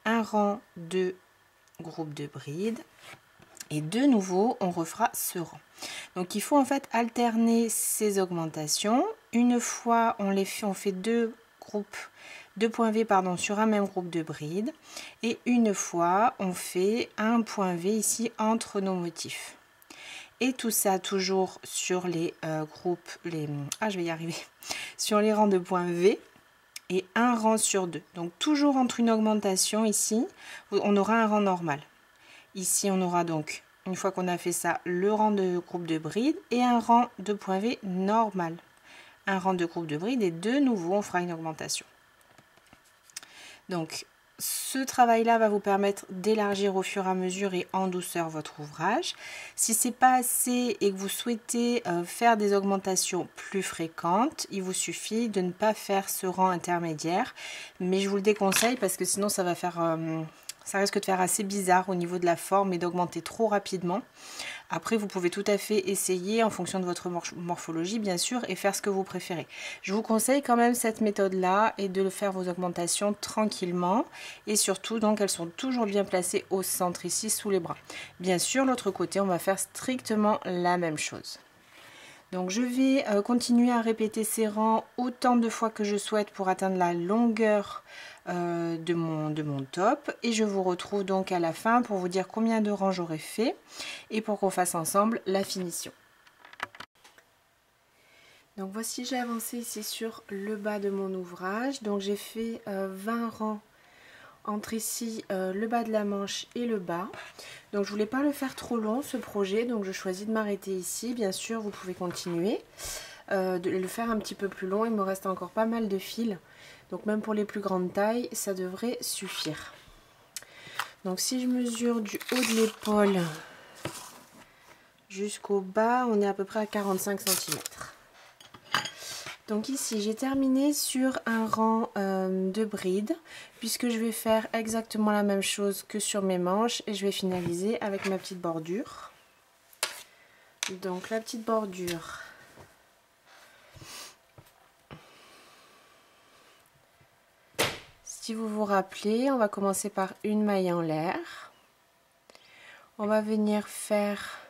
un rang de groupe de brides. Et de nouveau, on refera ce rang. Donc il faut en fait alterner ces augmentations. Une fois, on fait 2 points V sur un même groupe de brides. Et une fois, on fait un point V ici entre nos motifs. Et tout ça toujours sur les sur les rangs de points V. Et un rang sur 2. Donc toujours entre une augmentation ici, on aura un rang normal. Ici, on aura donc, une fois qu'on a fait ça, le rang de groupe de brides et un rang de point V normal. Un rang de groupe de brides et de nouveau, on fera une augmentation. Donc, ce travail-là va vous permettre d'élargir au fur et à mesure et en douceur votre ouvrage. Si ce n'est pas assez et que vous souhaitez faire des augmentations plus fréquentes, il vous suffit de ne pas faire ce rang intermédiaire. Mais je vous le déconseille parce que sinon, ça risque de faire assez bizarre au niveau de la forme et d'augmenter trop rapidement. Après, vous pouvez tout à fait essayer en fonction de votre morphologie, bien sûr, et faire ce que vous préférez. Je vous conseille quand même cette méthode-là et de faire vos augmentations tranquillement. Et surtout, donc, elles sont toujours bien placées au centre, ici, sous les bras. Bien sûr, l'autre côté, on va faire strictement la même chose. Donc je vais continuer à répéter ces rangs autant de fois que je souhaite pour atteindre la longueur de mon top. Et je vous retrouve donc à la fin pour vous dire combien de rangs j'aurai fait et pour qu'on fasse ensemble la finition. Donc voici, j'ai avancé ici sur le bas de mon ouvrage. Donc j'ai fait 20 rangs entre ici le bas de la manche et le bas. Donc je voulais pas le faire trop long ce projet, donc je choisis de m'arrêter ici. Bien sûr vous pouvez continuer, de le faire un petit peu plus long. Il me reste encore pas mal de fils, donc même pour les plus grandes tailles ça devrait suffire. Donc si je mesure du haut de l'épaule jusqu'au bas, on est à peu près à 45 cm. Donc ici j'ai terminé sur un rang de brides, puisque je vais faire exactement la même chose que sur mes manches et je vais finaliser avec ma petite bordure. Donc la petite bordure, si vous vous rappelez, on va commencer par une maille en l'air. On va venir faire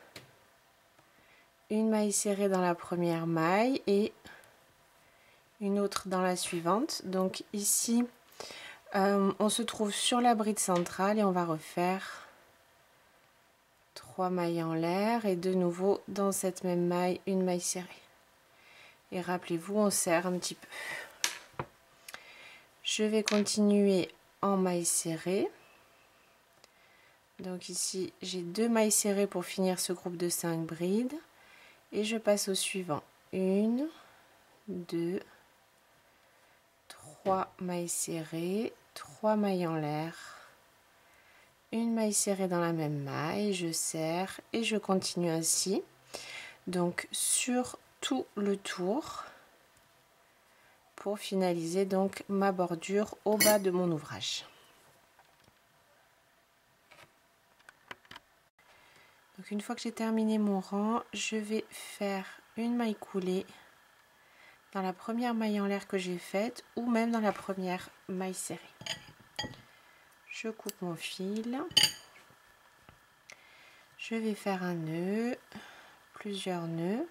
une maille serrée dans la première maille et une autre dans la suivante. Donc ici on se trouve sur la bride centrale et on va refaire 3 mailles en l'air et de nouveau dans cette même maille une maille serrée. Et rappelez-vous, on serre un petit peu. Je vais continuer en maille serrée. Donc ici j'ai 2 mailles serrées pour finir ce groupe de 5 brides et je passe au suivant. 1, 2, 3 mailles serrées, 3 mailles en l'air, une maille serrée dans la même maille, je serre et je continue ainsi. Donc sur tout le tour pour finaliser donc ma bordure au bas de mon ouvrage. Donc une fois que j'ai terminé mon rang, je vais faire une maille coulée dans la première maille en l'air que j'ai faite ou même dans la première maille serrée. Je coupe mon fil, je vais faire un nœud, plusieurs nœuds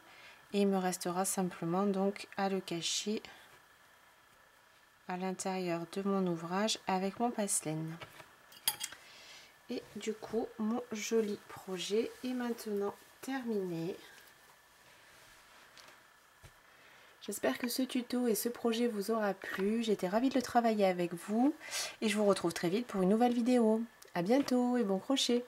et il me restera simplement donc à le cacher à l'intérieur de mon ouvrage avec mon passe-laine. Et du coup mon joli projet est maintenant terminé. J'espère que ce tuto et ce projet vous aura plu. J'étais ravie de le travailler avec vous et je vous retrouve très vite pour une nouvelle vidéo. À bientôt et bon crochet!